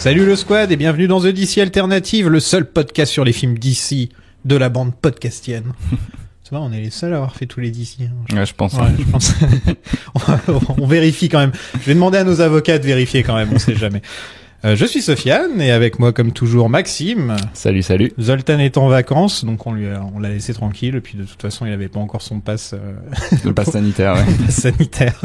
Salut le squad et bienvenue dans The DC Alternative, le seul podcast sur les films DC de la bande podcastienne. C'est vrai, on est les seuls à avoir fait tous les DC. Hein. Ouais, je pense. Ouais, je pense. On vérifie quand même. Je vais demander à nos avocats de vérifier quand même, on sait jamais. Je suis Sofiane et avec moi comme toujours Maxime. Salut, salut. Zoltan est en vacances, donc on l'a laissé tranquille. Et puis de toute façon, il avait pas encore son pass. Le pass sanitaire, ouais. Le pass sanitaire.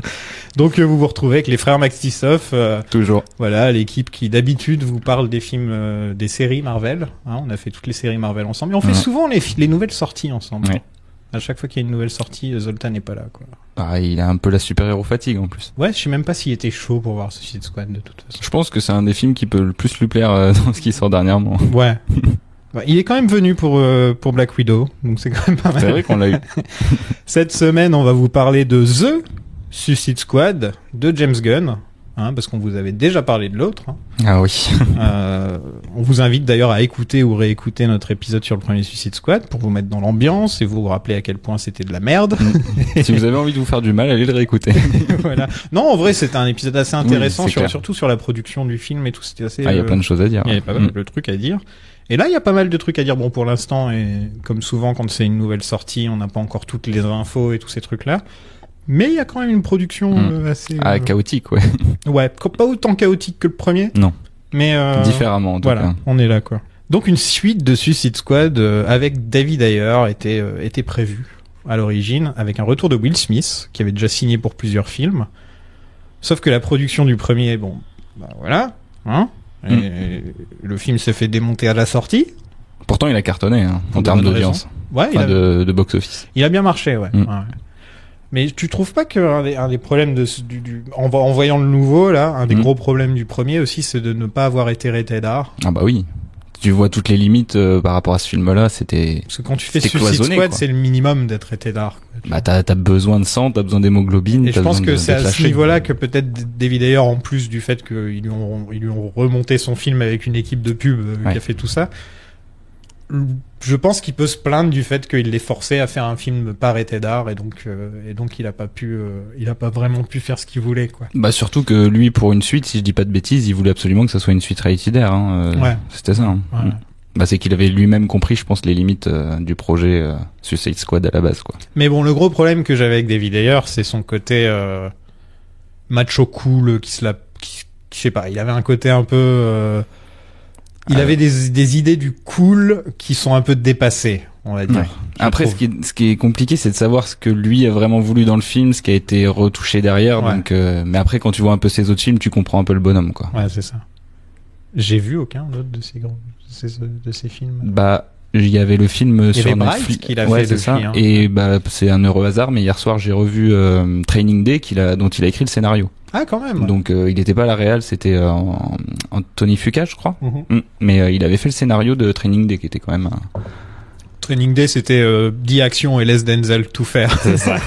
Donc vous vous retrouvez avec les frères Max Tissoff. Toujours. Voilà, l'équipe qui d'habitude vous parle des films, des séries Marvel. Hein, on a fait toutes les séries Marvel ensemble. Et on fait souvent les nouvelles sorties ensemble. Ouais. À chaque fois qu'il y a une nouvelle sortie, Zoltan n'est pas là, quoi. Ah, il a un peu la super-héros fatigue en plus. Ouais, je sais même pas s'il était chaud pour voir Suicide Squad de toute façon. Je pense que c'est un des films qui peut le plus lui plaire dans ce qui sort dernièrement. Ouais. Ouais, il est quand même venu pour Black Widow, donc c'est quand même pas mal. C'est vrai qu'on l'a eu. Cette semaine, on va vous parler de The Suicide Squad de James Gunn, hein, parce qu'on vous avait déjà parlé de l'autre. Hein. Ah oui. On vous invite d'ailleurs à écouter ou réécouter notre épisode sur le premier Suicide Squad pour vous mettre dans l'ambiance et vous rappeler à quel point c'était de la merde. Si vous avez envie de vous faire du mal, allez le réécouter. Voilà. Non, en vrai, c'était un épisode assez intéressant, oui, surtout sur la production du film et tout. C'était assez. Ah, il y a plein de choses à dire. Il y avait pas mal de trucs à dire. Et là, il y a pas mal de trucs à dire. Bon, pour l'instant, et comme souvent quand c'est une nouvelle sortie, on n'a pas encore toutes les infos et tous ces trucs-là. Mais il y a quand même une production assez... chaotique, ouais. Ouais, pas autant chaotique que le premier. Non. Mais différemment, en tout voilà, cas. on est là, quoi. Donc une suite de Suicide Squad avec David Ayer était prévue à l'origine, avec un retour de Will Smith, qui avait déjà signé pour plusieurs films. Sauf que la production du premier, bon, bah voilà, hein. Et le film s'est fait démonter à la sortie. Pourtant, il a cartonné, hein, en termes d'audience. Ouais, enfin, de box-office. Il a bien marché, ouais. Ouais. Mais tu trouves pas qu'un des problèmes en voyant le nouveau, là, un des gros problèmes du premier aussi, c'est de ne pas avoir été rated R. Ah bah oui. Tu vois toutes les limites par rapport à ce film-là, c'était... Parce que quand tu fais Suicide Squad, c'est le minimum d'être rated R. Bah t'as besoin de sang, t'as besoin d'hémoglobine. Et je pense que c'est à ce niveau-là que peut-être David Ayer, en plus du fait qu'ils lui ont remonté son film avec une équipe de pub qui a fait tout ça, je pense qu'il peut se plaindre du fait qu'il l'ait forcé à faire un film pas rated R et donc il a pas vraiment pu faire ce qu'il voulait, quoi. Bah surtout que lui, pour une suite, si je dis pas de bêtises, il voulait absolument que ça soit une suite rated R. Hein. Ouais. C'était ça. Hein. Ouais. Bah c'est qu'il avait lui-même compris, je pense, les limites du projet Suicide Squad à la base, quoi. Mais bon, le gros problème que j'avais avec David Ayer, c'est son côté macho cool je sais pas, il avait un côté un peu il avait des idées du cool qui sont un peu dépassées, on va dire. Ouais. Après, ce qui est compliqué, c'est de savoir ce que lui a vraiment voulu dans le film, ce qui a été retouché derrière. Ouais. Donc, mais après, quand tu vois un peu ses autres films, tu comprends un peu le bonhomme, quoi. Ouais, c'est ça. J'ai vu aucun autre de ces films. Bah, il y avait le film sur Netflix qu'il a fait c'est ça. Hein. Et bah, c'est un heureux hasard, mais hier soir, j'ai revu Training Day dont il a écrit le scénario. Ah, quand même. Donc il n'était pas à la réal, c'était Anthony Fuqua, je crois. Mais il avait fait le scénario de Training Day qui était quand même Training Day, c'était 10 actions et laisse Denzel tout faire. C'est ça.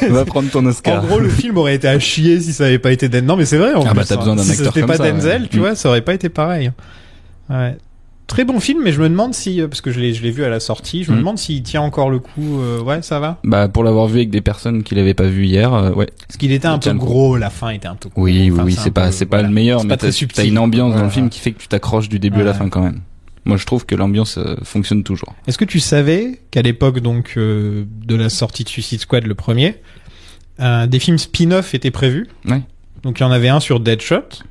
Va prendre ton Oscar. En gros, le film aurait été à chier si ça avait pas été Denzel. Non, mais c'est vrai. Bah t'as besoin d'un acteur comme ça. Si c'était pas Denzel, tu vois, ça aurait pas été pareil. Ouais. Très bon film, mais je me demande si, parce que je l'ai vu à la sortie, je me demande s'il tient encore le coup. Ouais, ça va. Bah pour l'avoir vu avec des personnes qui l'avaient pas vu hier, ouais. Parce qu'il était un peu gros, la fin était un peu gros. Oui, c'est pas le meilleur, mais t'as une ambiance dans le film qui fait que tu t'accroches du début à la fin quand même. Moi, je trouve que l'ambiance fonctionne toujours. Est-ce que tu savais qu'à l'époque donc de la sortie de Suicide Squad, le premier, des films spin-off étaient prévus. Ouais. Donc il y en avait un sur Deadshot,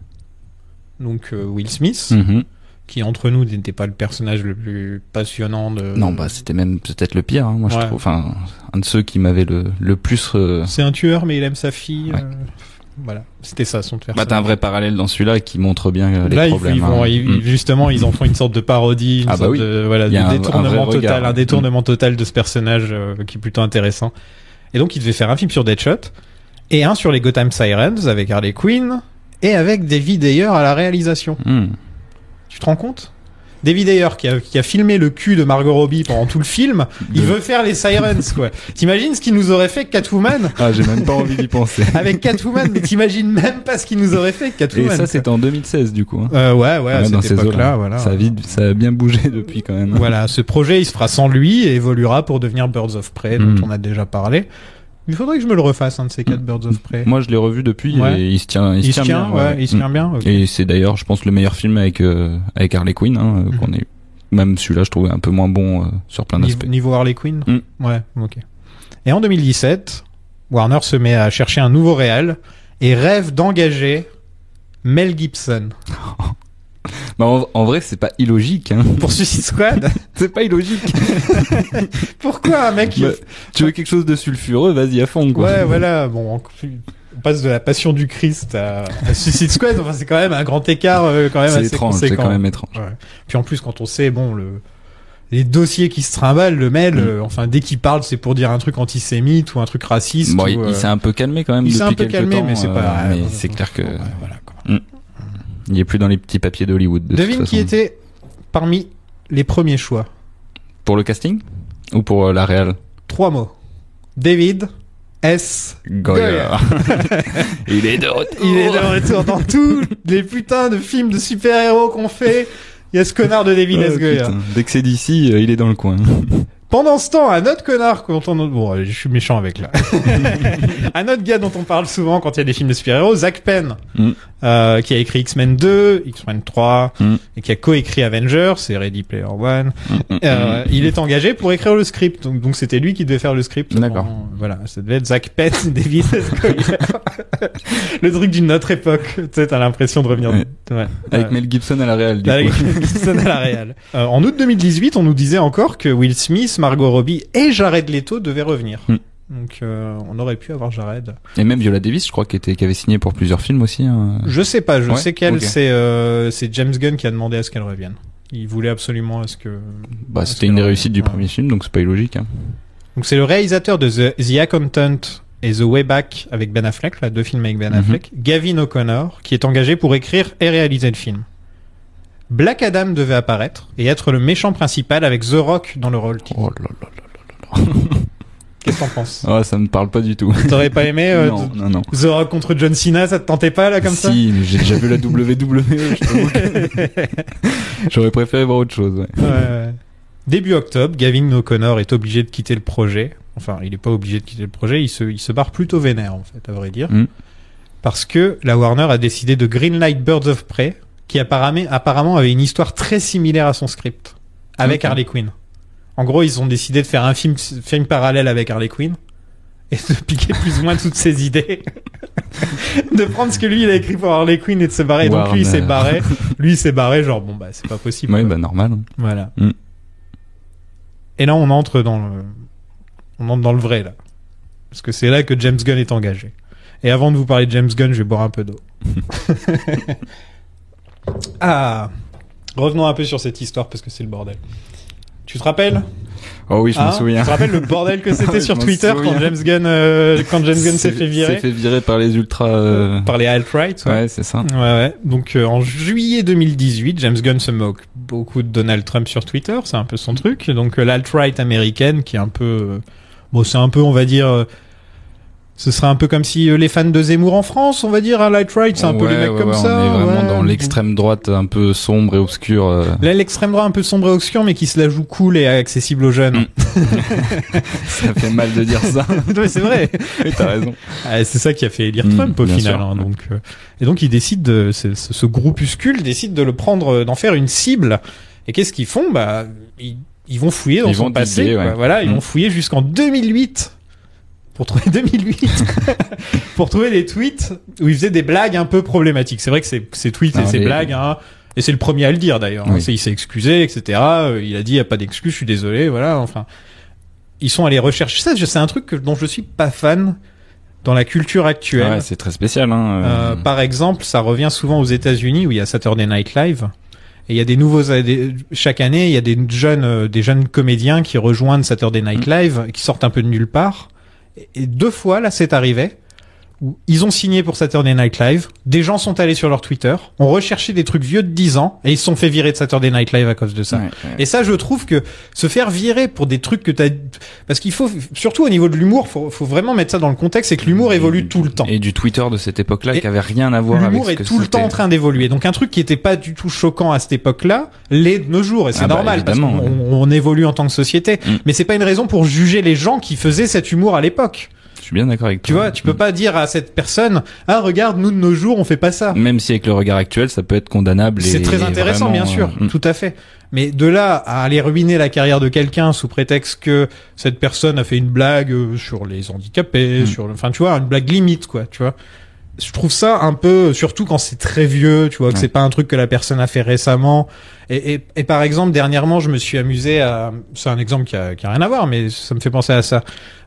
donc Will Smith. Qui entre nous n'était pas le personnage le plus passionnant de... Non, bah c'était même peut-être le pire, hein, moi je trouve. Enfin, un de ceux qui m'avait le plus... C'est un tueur, mais il aime sa fille. Ouais. Voilà, c'était ça son personnage. Bah t'as un vrai parallèle dans celui-là qui montre bien les problèmes. Justement, ils en font une sorte de parodie, une sorte de détournement total, un détournement total de ce personnage qui est plutôt intéressant. Et donc il devait faire un film sur Deadshot et un sur les Gotham Sirens avec Harley Quinn et avec David Ayer à la réalisation. Tu te rends compte ? David Ayer qui a filmé le cul de Margot Robbie pendant tout le film, il veut faire les Sirens, quoi. T'imagines ce qu'il nous aurait fait Catwoman ? Ah, j'ai même pas envie d'y penser. Avec Catwoman, mais t'imagines même pas ce qu'il nous aurait fait Catwoman. Et ça, c'était en 2016, du coup. Hein. Ouais, à cette époque-là, voilà. Ça a bien bougé depuis, quand même. Voilà, ce projet, il se fera sans lui et évoluera pour devenir Birds of Prey, dont on a déjà parlé. Il faudrait que je me le refasse, un de ces 4 Birds of Prey. Moi, je l'ai revu depuis et il se tient bien. Ouais, il se tient bien. Okay. Et c'est d'ailleurs, je pense, le meilleur film avec Harley Quinn, qu'on est. Même celui-là, je trouvais un peu moins bon sur plein d'aspects. Niveau Harley Quinn. Ouais, ok. Et en 2017, Warner se met à chercher un nouveau réal et rêve d'engager Mel Gibson. Bah en vrai, c'est pas illogique. Pour Suicide Squad, c'est pas illogique. Pourquoi un mec tu veux quelque chose de sulfureux, vas-y à fond, quoi. Ouais, voilà. Bon, on passe de la Passion du Christ à Suicide Squad. Enfin, c'est quand même un grand écart, quand même c'est assez étrange, conséquent. C'est quand même étrange. Ouais. Puis en plus, quand on sait, les dossiers qui se trimballent, le Mel, enfin, dès qu'il parle, c'est pour dire un truc antisémite ou un truc raciste. Bon, il s'est un peu calmé quand même depuis quelques temps. Mais c'est pas. Mais c'est clair que. Voilà, quoi. Il est plus dans les petits papiers d'Hollywood. Devine qui était parmi les premiers choix. Pour le casting ou pour la réal? 3 mots. David S. Goyer. Il est de retour. Il est de retour dans tous les putains de films de super-héros qu'on fait. Il y a ce connard de David S. Goyer. Dès que c'est d'ici, il est dans le coin. Pendant ce temps, un autre connard bon, je suis méchant avec là. Un autre gars dont on parle souvent quand il y a des films de super-héros, Zach Penn, qui a écrit X-Men 2, X-Men 3, et qui a co-écrit Avengers, c'est Ready Player One. Il est engagé pour écrire le script, donc c'était lui qui devait faire le script. D'accord. Voilà, ça devait être Zach Penn, David S. Goyer. Le truc d'une autre époque. Tu sais, t'as l'impression de revenir. Ouais. Avec Mel Gibson à la réal. Avec Mel Gibson à la réal. En août 2018, on nous disait encore que Will Smith, Margot Robbie et Jared Leto devaient revenir. Donc on aurait pu avoir Jared. Et même Viola Davis, je crois, qui avait signé pour plusieurs films aussi. Je sais pas, je sais qu'elle, c'est James Gunn qui a demandé à ce qu'elle revienne. Il voulait absolument à ce que. Bah, c'était une des réussites du premier film, donc c'est pas illogique. Donc c'est le réalisateur de The Accountant et The Way Back avec Ben Affleck, là, 2 films avec Ben Affleck, Gavin O'Connor, qui est engagé pour écrire et réaliser le film. Black Adam devait apparaître et être le méchant principal avec The Rock dans le rôle titre. Oh là là là là là. Qu'est-ce que t'en penses? Ah, ça me parle pas du tout. T'aurais pas aimé non. The Rock contre John Cena, ça te tentait pas là comme ça? Si, mais j'ai déjà vu la WWE, je t'avoue que j'aurais préféré voir autre chose. Ouais. Début octobre, Gavin O'Connor est obligé de quitter le projet. Enfin, il est pas obligé de quitter le projet, il se barre plutôt vénère en fait, à vrai dire. Parce que la Warner a décidé de greenlight Birds of Prey, qui apparemment avait une histoire très similaire à son script, avec Harley Quinn. En gros, ils ont décidé de faire un film parallèle avec Harley Quinn, et de piquer plus ou moins toutes ses idées. De prendre ce que lui, il a écrit pour Harley Quinn et de se barrer. Donc lui, il s'est barré. Lui, il s'est barré, genre, bon, bah, c'est pas possible. Oui, bah, normal. Voilà. Et là, on entre dans le vrai, là. Parce que c'est là que James Gunn est engagé. Et avant de vous parler de James Gunn, je vais boire un peu d'eau. Revenons un peu sur cette histoire parce que c'est le bordel. Tu te rappelles? Oh oui, je me souviens. Tu te rappelles le bordel que c'était sur Twitter quand James Gunn s'est fait virer? S'est fait virer par les ultras... par les alt-right. Ouais, c'est ça. Ouais. Donc, en juillet 2018, James Gunn se moque beaucoup de Donald Trump sur Twitter. C'est un peu son truc. Donc, l'alt-right américaine qui est un peu... c'est un peu, on va dire... Ce serait un peu comme si les fans de Zemmour en France, on va dire, à l'alt-right, c'est un peu les mecs comme ça. On est vraiment dans l'extrême droite un peu sombre et obscure. Là, l'extrême droite un peu sombre et obscure, mais qui se la joue cool et accessible aux jeunes. Ça fait mal de dire ça. Ouais, c'est vrai. Oui, t'as raison. C'est ça qui a fait élire Trump au final. Et donc, ils décident ce groupuscule décide de le prendre, d'en faire une cible. Et qu'est-ce qu'ils font? Bah, ils vont fouiller dans son passé. Voilà, ils vont fouiller jusqu'en 2008. Pour trouver 2008, pour trouver des tweets où il faisait des blagues un peu problématiques. C'est vrai que ces tweets et ces blagues, et c'est le premier à le dire d'ailleurs. Oui. Il s'est excusé, etc. Il a dit, il n'y a pas d'excuse, je suis désolé, voilà. Enfin, ils sont allés rechercher ça. C'est un truc dont je suis pas fan dans la culture actuelle. Ouais, c'est très spécial. Par exemple, ça revient souvent aux États-Unis où il y a Saturday Night Live. Et il y a chaque année, il y a des jeunes comédiens qui rejoignent Saturday Night Live, qui sortent un peu de nulle part. Et 2 fois, là, c'est arrivé, où ils ont signé pour Saturday Night Live, des gens sont allés sur leur Twitter, ont recherché des trucs vieux de 10 ans, et ils se sont fait virer de Saturday Night Live à cause de ça. Ouais. Et ça, je trouve que se faire virer pour des trucs que parce qu'il faut, surtout au niveau de l'humour, faut vraiment mettre ça dans le contexte, c'est que l'humour évolue tout le temps. Et du Twitter de cette époque-là, qui avait rien à voir avec ce que c'était. L'humour est tout le temps en train d'évoluer. Donc un truc qui était pas du tout choquant à cette époque-là, l'est de nos jours, et c'est normal, parce qu'on évolue en tant que société. Mais c'est pas une raison pour juger les gens qui faisaient cet humour à l'époque. Je suis bien d'accord avec toi. Tu vois, tu peux pas dire à cette personne, ah, regarde, nous de nos jours, on fait pas ça. Même si avec le regard actuel, ça peut être condamnable. C'est très intéressant, vraiment, bien sûr, tout à fait. Mais de là à aller ruiner la carrière de quelqu'un sous prétexte que cette personne a fait une blague sur les handicapés, enfin, tu vois, une blague limite, quoi, tu vois. Je trouve ça un peu, surtout quand c'est très vieux, tu vois, que c'est pas un truc que la personne a fait récemment. Et par exemple, dernièrement, je me suis amusé à, c'est un exemple qui a rien à voir, mais ça me fait penser à ça.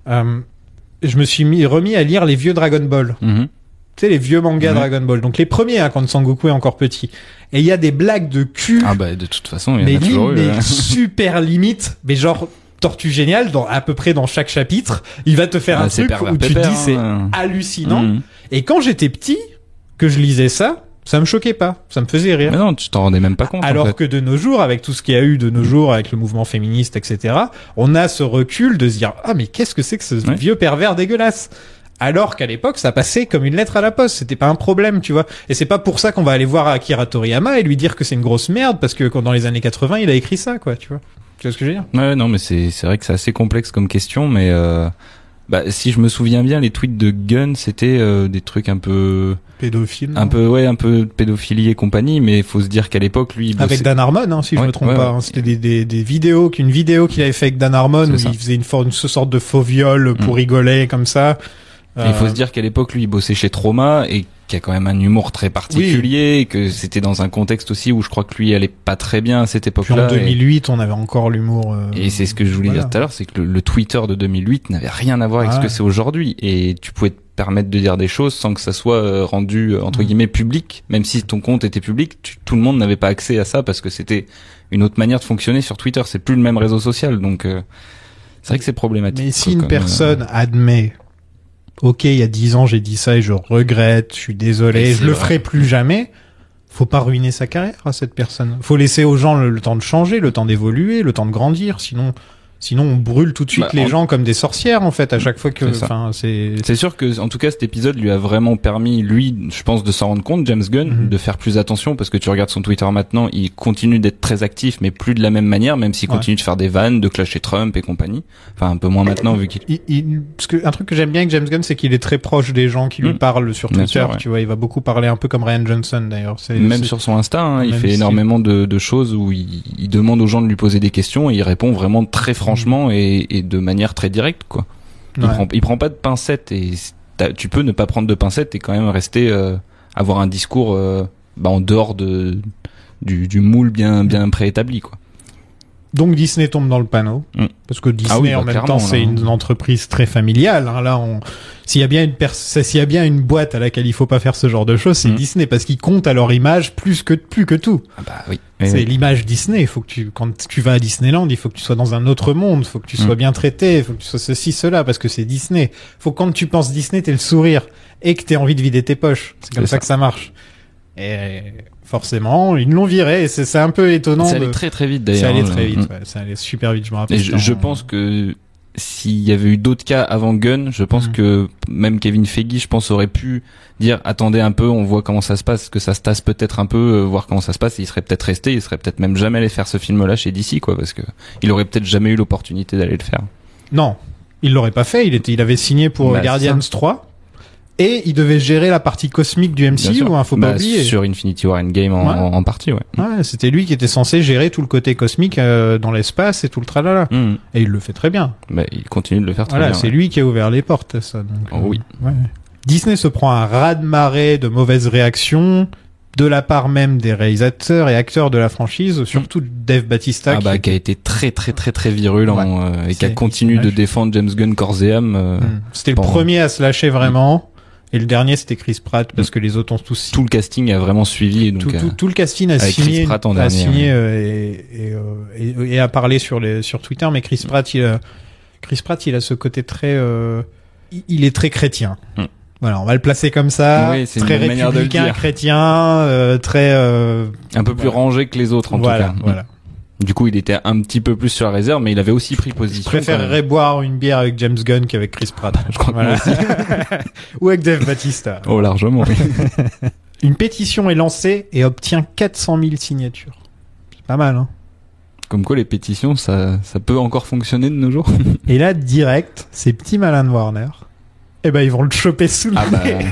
Je me suis remis à lire les vieux Dragon Ball. Tu sais, les vieux mangas Dragon Ball. Donc les premiers, quand Sangoku est encore petit. Et il y a des blagues de cul. Ah bah, de toute façon, il y en a toujours eu. Mais super limite. Mais genre, Tortue Géniale, à peu près dans chaque chapitre, il va te faire un truc où tu te dis c'est hallucinant. Et quand j'étais petit, que je lisais ça me choquait pas, ça me faisait rire. Mais non, tu t'en rendais même pas compte. Alors que de nos jours, avec tout ce qu'il y a eu de nos jours, avec le mouvement féministe, etc., on a ce recul de se dire, ah mais qu'est-ce que c'est que ce vieux pervers dégueulasse? Alors qu'à l'époque, ça passait comme une lettre à la poste. C'était pas un problème, tu vois. Et c'est pas pour ça qu'on va aller voir Akira Toriyama et lui dire que c'est une grosse merde, parce que dans les années 80, il a écrit ça, quoi, tu vois. Tu vois ce que je veux dire? Ouais, non, mais c'est vrai que c'est assez complexe comme question, mais si je me souviens bien, les tweets de Gunn, c'était des trucs un peu pédophiles, un peu pédophilie et compagnie, mais il faut se dire qu'à l'époque, lui, il bossait... avec Dan Harmon, si je me trompe pas, c'était des vidéos, qu'une vidéo qu'il avait fait avec Dan Harmon où il faisait une sorte de faux viol pour rigoler comme ça. Il faut se dire qu'à l'époque, lui, il bossait chez Trauma et qu'il y a quand même un humour très particulier, et que c'était dans un contexte aussi où je crois que lui allait pas très bien à cette époque-là. Puis en 2008, on avait encore l'humour. Et c'est ce que je voulais dire tout à l'heure, c'est que le Twitter de 2008 n'avait rien à voir avec ce que c'est aujourd'hui. Et tu pouvais te permettre de dire des choses sans que ça soit rendu, entre guillemets, public. Même si ton compte était public, tout le monde n'avait pas accès à ça parce que c'était une autre manière de fonctionner sur Twitter. C'est plus le même réseau social, donc c'est vrai que c'est problématique. Mais si une personne admet, ok, il y a 10 ans, j'ai dit ça et je regrette, je suis désolé, je le ferai plus jamais. Faut pas ruiner sa carrière à cette personne. Faut laisser aux gens le temps de changer, le temps d'évoluer, le temps de grandir. Sinon on brûle tout de suite les gens comme des sorcières, en fait, à chaque fois que, c'est sûr que, en tout cas, cet épisode lui a vraiment permis, lui, je pense, de s'en rendre compte, James Gunn, de faire plus attention, parce que tu regardes son Twitter maintenant, il continue d'être très actif, mais plus de la même manière, même s'il continue de faire des vannes, de clasher Trump et compagnie. Enfin, un peu moins maintenant, vu parce que un truc que j'aime bien avec James Gunn, c'est qu'il est très proche des gens qui lui parlent sur Twitter, tu vois, il va beaucoup parler, un peu comme Ryan Johnson, d'ailleurs. Même sur son Insta, il fait énormément de choses où il demande aux gens de lui poser des questions et il répond vraiment très franchement et de manière très directe, quoi. Il prend pas de pincettes, et tu peux ne pas prendre de pincettes et quand même rester avoir un discours en dehors du moule bien préétabli, quoi. Donc Disney tombe dans le panneau, parce que Disney en même temps c'est une entreprise très familiale. Là, s'il y a bien une boîte à laquelle il faut pas faire ce genre de choses, c'est Disney, parce qu'ils comptent à leur image plus que tout. Ah bah oui. C'est l'image Disney. Il faut que quand tu vas à Disneyland, il faut que tu sois dans un autre monde, il faut que tu sois bien traité, il faut que tu sois ceci, cela, parce que c'est Disney. Faut que quand tu penses Disney, t'aies le sourire et que t'aies envie de vider tes poches. C'est comme ça que ça marche. Et forcément, ils l'ont viré, et c'est un peu étonnant. Ça allait très très vite d'ailleurs. Ça allait très vite, ça allait super vite, je me rappelle. Et je pense que s'il y avait eu d'autres cas avant Gunn, je pense que même Kevin Feige, je pense, aurait pu dire attendez un peu, on voit comment ça se passe, que ça se tasse peut-être un peu, voir comment ça se passe, et il serait peut-être resté, il serait peut-être même jamais allé faire ce film-là chez DC, quoi, parce que il aurait peut-être jamais eu l'opportunité d'aller le faire. Non, il l'aurait pas fait, il avait signé pour Guardians 3. Et il devait gérer la partie cosmique du MCU, faut pas oublier. Sur Infinity War Endgame en partie, ouais, c'était lui qui était censé gérer tout le côté cosmique dans l'espace et tout le tralala. Et il le fait très bien. Il continue de le faire très bien. C'est lui qui a ouvert les portes, ça. Donc, oui. Disney se prend un raz-de-marée de mauvaises réactions de la part même des réalisateurs et acteurs de la franchise, surtout Dave Bautista, qui a été très très très très virulent et qui a continué de défendre James Gunn corps et âme. C'était le premier à se lâcher vraiment. Et le dernier, c'était Chris Pratt, parce que les autres ont tous signé. Tout le casting a vraiment suivi. Donc, tout le casting a signé, et a parlé sur Twitter, mais Chris Pratt, il a ce côté très, il est très chrétien. Voilà, on va le placer comme ça. Oui, c'est très une manière de le dire. Chrétien, très, un peu plus rangé que les autres, en tout cas. Voilà. Du coup, il était un petit peu plus sur la réserve, mais il avait aussi pris position. Je préférerais boire une bière avec James Gunn qu'avec Chris Pratt. Je crois que moi aussi. Ou avec Dave Bautista. Oh, largement, oui. Une pétition est lancée et obtient 400 000 signatures. C'est pas mal, hein. Comme quoi, les pétitions, ça peut encore fonctionner de nos jours. Et là, direct, ces petits malins de Warner eh ben ils vont le choper sous le nez.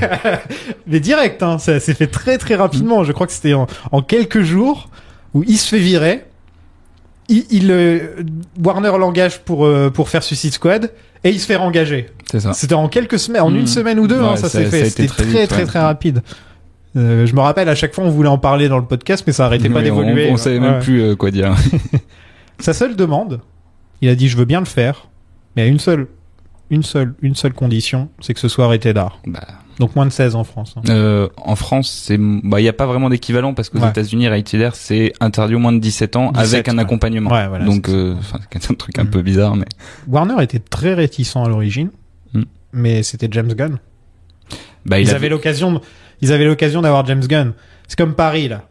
Mais direct, hein, ça s'est fait très très rapidement. Je crois que c'était en quelques jours où il se fait virer. Warner l'engage pour faire Suicide Squad et il se fait rengager. C'est ça. C'était en quelques semaines, en une semaine ou deux, hein, ça s'est fait. C'était très rapide. Je me rappelle, à chaque fois on voulait en parler dans le podcast, mais ça arrêtait pas d'évoluer. On savait même plus quoi dire. Sa seule demande, il a dit je veux bien le faire, mais à une seule condition, c'est que ce soit arrêté d'art. Donc moins de 16 en France. Hein. En France, il y a pas vraiment d'équivalent parce qu'aux États-Unis, rated R, c'est interdit au moins de 17 ans avec un accompagnement. Ouais, voilà, donc c'est un truc un peu bizarre, mais Warner était très réticent à l'origine, mais c'était James Gunn. Ils avaient l'occasion d'avoir James Gunn. C'est comme Paris là.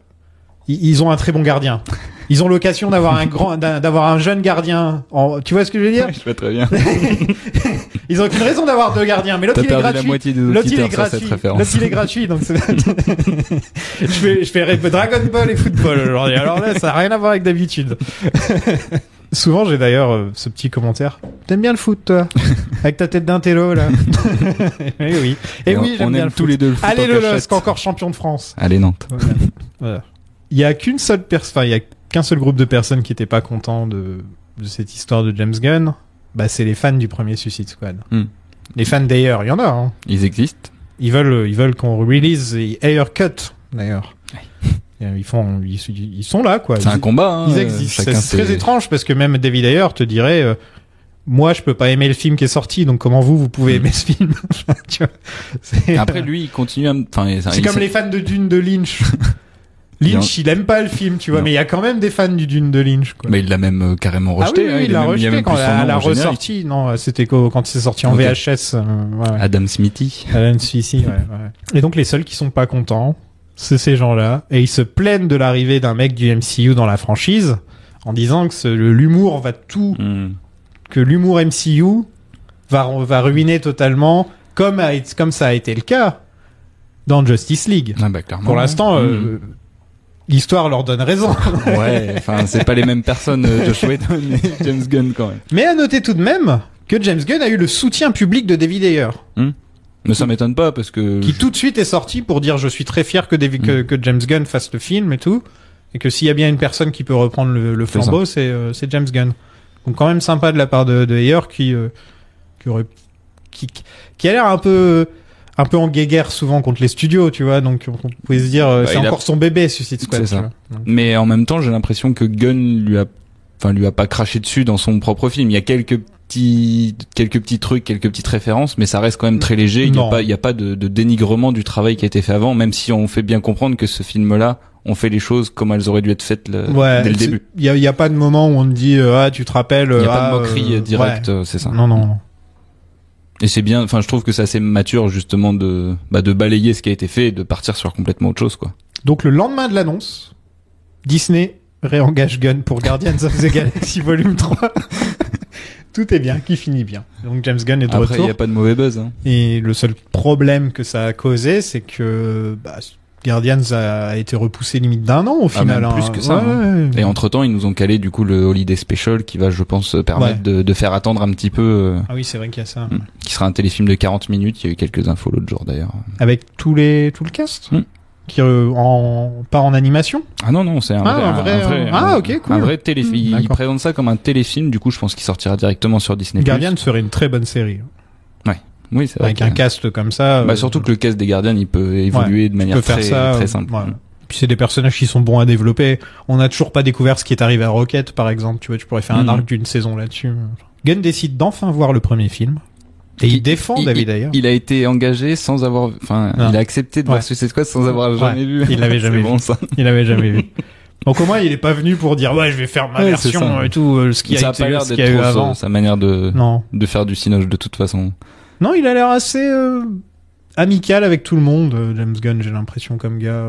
Ils ont un très bon gardien. Ils ont l'occasion d'avoir un jeune gardien. Tu vois ce que je veux dire? Je vois très bien. Ils ont aucune raison d'avoir deux gardiens, mais l'autre il est gratuit. L'autre il est gratuit, donc je fais Dragon Ball et football aujourd'hui. Alors là, ça n'a rien à voir avec d'habitude. Souvent, j'ai d'ailleurs ce petit commentaire. T'aimes bien le foot, toi? Avec ta tête d'intello, là. Oui. Et oui, j'aime bien le foot. Tous les deux le foot. Allez, le LOSC, encore champion de France. Allez, Nantes. Voilà. Il y a qu'un seul groupe de personnes qui étaient pas contents de cette histoire de James Gunn. C'est les fans du premier Suicide Squad. Les fans d'Ayer, il y en a, hein. Ils existent. Ils veulent qu'on release the Ayer Cut, d'ailleurs. Ils sont là, quoi. C'est un combat, hein. Ils existent. C'est très étrange parce que même David Ayer te dirait, moi, je peux pas aimer le film qui est sorti, donc comment vous pouvez aimer ce film? Tu vois, après, lui, il continue c'est comme les fans de Dune de Lynch. Lynch, il aime pas le film, tu vois, mais il y a quand même des fans du Dune de Lynch, quoi. Mais il l'a même carrément rejeté. Ah oui, il l'a rejeté quand elle a ressorti. Non, c'était quand c'est sorti en VHS. Adam Smithy. Ouais. Et donc, les seuls qui sont pas contents, c'est ces gens-là. Et ils se plaignent de l'arrivée d'un mec du MCU dans la franchise, en disant que l'humour va tout, que l'humour MCU va ruiner totalement, comme ça a été le cas dans Justice League. Clairement. Pour l'instant, l'histoire leur donne raison. Ouais, c'est pas les mêmes personnes, Josh Whedon et James Gunn quand même. Mais à noter tout de même que James Gunn a eu le soutien public de David Ayer. Mais ça m'étonne pas parce que... Qui tout de suite est sorti pour dire je suis très fier que James Gunn fasse le film et tout. Et que s'il y a bien une personne qui peut reprendre le flambeau, c'est James Gunn. Donc quand même sympa de la part de Ayer qui a l'air un peu en guéguerre souvent contre les studios, tu vois, donc on pouvait se dire c'est encore son bébé Suicide Squad. C'est ça. Mais en même temps, j'ai l'impression que Gunn lui a pas craché dessus dans son propre film. Il y a quelques petits trucs, quelques petites références, mais ça reste quand même très léger. Il y a pas de dénigrement du travail qui a été fait avant, même si on fait bien comprendre que ce film-là, on fait les choses comme elles auraient dû être faites dès le début. Il y a pas de moment où on te dit tu te rappelles. Il y a pas de moquerie directe, c'est ça. Non. Et c'est bien, je trouve que c'est assez mature justement de balayer ce qui a été fait et de partir sur complètement autre chose, quoi. Donc le lendemain de l'annonce, Disney réengage Gunn pour Guardians of the Galaxy Volume 3. Tout est bien, qui finit bien. Donc James Gunn est de retour. Après, il y a pas de mauvais buzz, hein. Et le seul problème que ça a causé, c'est que Guardians a été repoussé limite d'un an au final. Même plus que ça. Ouais. Et entre-temps, ils nous ont calé du coup le Holiday Special qui va, je pense, permettre de faire attendre un petit peu. Ah oui, c'est vrai qu'il y a ça. Qui sera un téléfilm de 40 minutes. Il y a eu quelques infos l'autre jour d'ailleurs. Avec tout le cast qui part en animation. Ah non, c'est un vrai. Ok, cool. Un vrai téléfilm. Ils présentent ça comme un téléfilm. Du coup, je pense qu'il sortira directement sur Disney+. Guardians serait une très bonne série. Ouais. Oui, c'est vrai. Avec un cast comme ça. Surtout que le cast des Gardiens, il peut évoluer de manière très simple. Puis c'est des personnages qui sont bons à développer. On n'a toujours pas découvert ce qui est arrivé à Rocket, par exemple. Tu vois, tu pourrais faire un arc d'une saison là-dessus. Gunn décide d'enfin voir le premier film. Et il défend David Ayer. Il a été engagé sans avoir, il a accepté de voir Suicide Squad sans avoir jamais vu. Il l'avait jamais vu. Bon, ça. Il l'avait jamais vu. Donc au moins il est pas venu pour dire je vais faire ma version et tout, ce qui a été, ce qu'il y a eu avant. Sa manière de faire du cinoche de toute façon. Non, il a l'air assez amical avec tout le monde, James Gunn, j'ai l'impression, comme gars.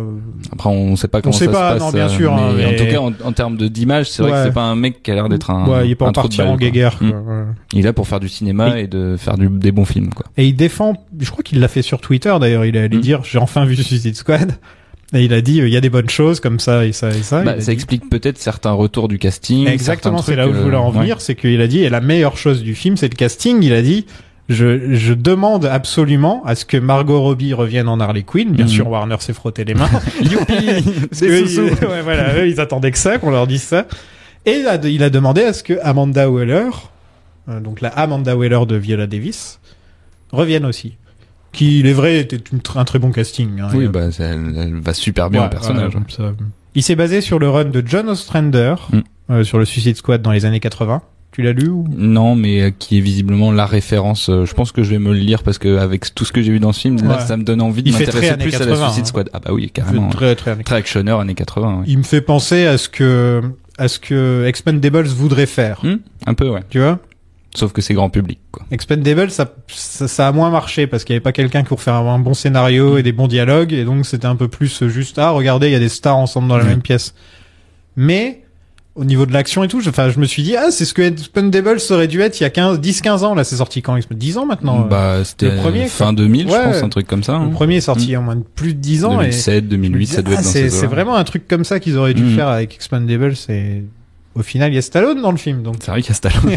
Après, on sait pas comment ça se passe. Non, bien sûr. Mais en tout cas, en termes d'image, c'est vrai que c'est pas un mec qui a l'air d'être un. Il est pas en partir en guéguerre. Il est là pour faire du cinéma et de faire des bons films, quoi. Et il défend. Je crois qu'il l'a fait sur Twitter d'ailleurs. Il est allé dire j'ai enfin vu Suicide Squad. Et il a dit il y a des bonnes choses comme ça et ça et ça. Ça explique peut-être certains retours du casting. Exactement, c'est là où je voulais en venir, c'est qu'il a dit et la meilleure chose du film, c'est le casting. Il a dit je demande absolument à ce que Margot Robbie revienne en Harley Quinn. Bien sûr, Warner s'est frotté les mains. Youpi! Ouais, voilà, eux, ils attendaient que ça, qu'on leur dise ça. Et il a demandé à ce que Amanda Waller, donc la Amanda Waller de Viola Davis, revienne aussi. Qui, il est vrai, était un très bon casting. Hein, oui, elle va super bien en personnage. Ça. Il s'est basé sur le run de John Ostrander, sur le Suicide Squad dans les années 80. Tu l'as lu ou... Non, mais qui est visiblement la référence. Je pense que je vais me le lire parce que avec tout ce que j'ai vu dans ce film, là, ça me donne envie de m'intéresser plus 80, à la Suicide Squad. Ah bah oui, carrément. Très actionneur années 80. Ouais. Il me fait penser à ce que Expendables voudrait faire. Un peu, ouais. Tu vois? Sauf que c'est grand public, quoi. Expendables, ça a moins marché parce qu'il n'y avait pas quelqu'un pour faire un bon scénario et des bons dialogues, et donc c'était un peu plus juste, regardez, il y a des stars ensemble dans la même pièce. Mais, au niveau de l'action et tout, je me suis dit, c'est ce que Expendables aurait dû être il y a 10-15 ans, là, c'est sorti quand? 10 ans maintenant? Bah, c'était le premier, fin 2000, je pense, un truc comme ça. Le premier est sorti il y a au moins plus de 10 ans. 2007, 2008, ça doit être dans ces c'est vraiment un truc comme ça qu'ils auraient dû faire avec Expendables, et au final, il y a Stallone dans le film, donc. C'est vrai qu'il y a Stallone.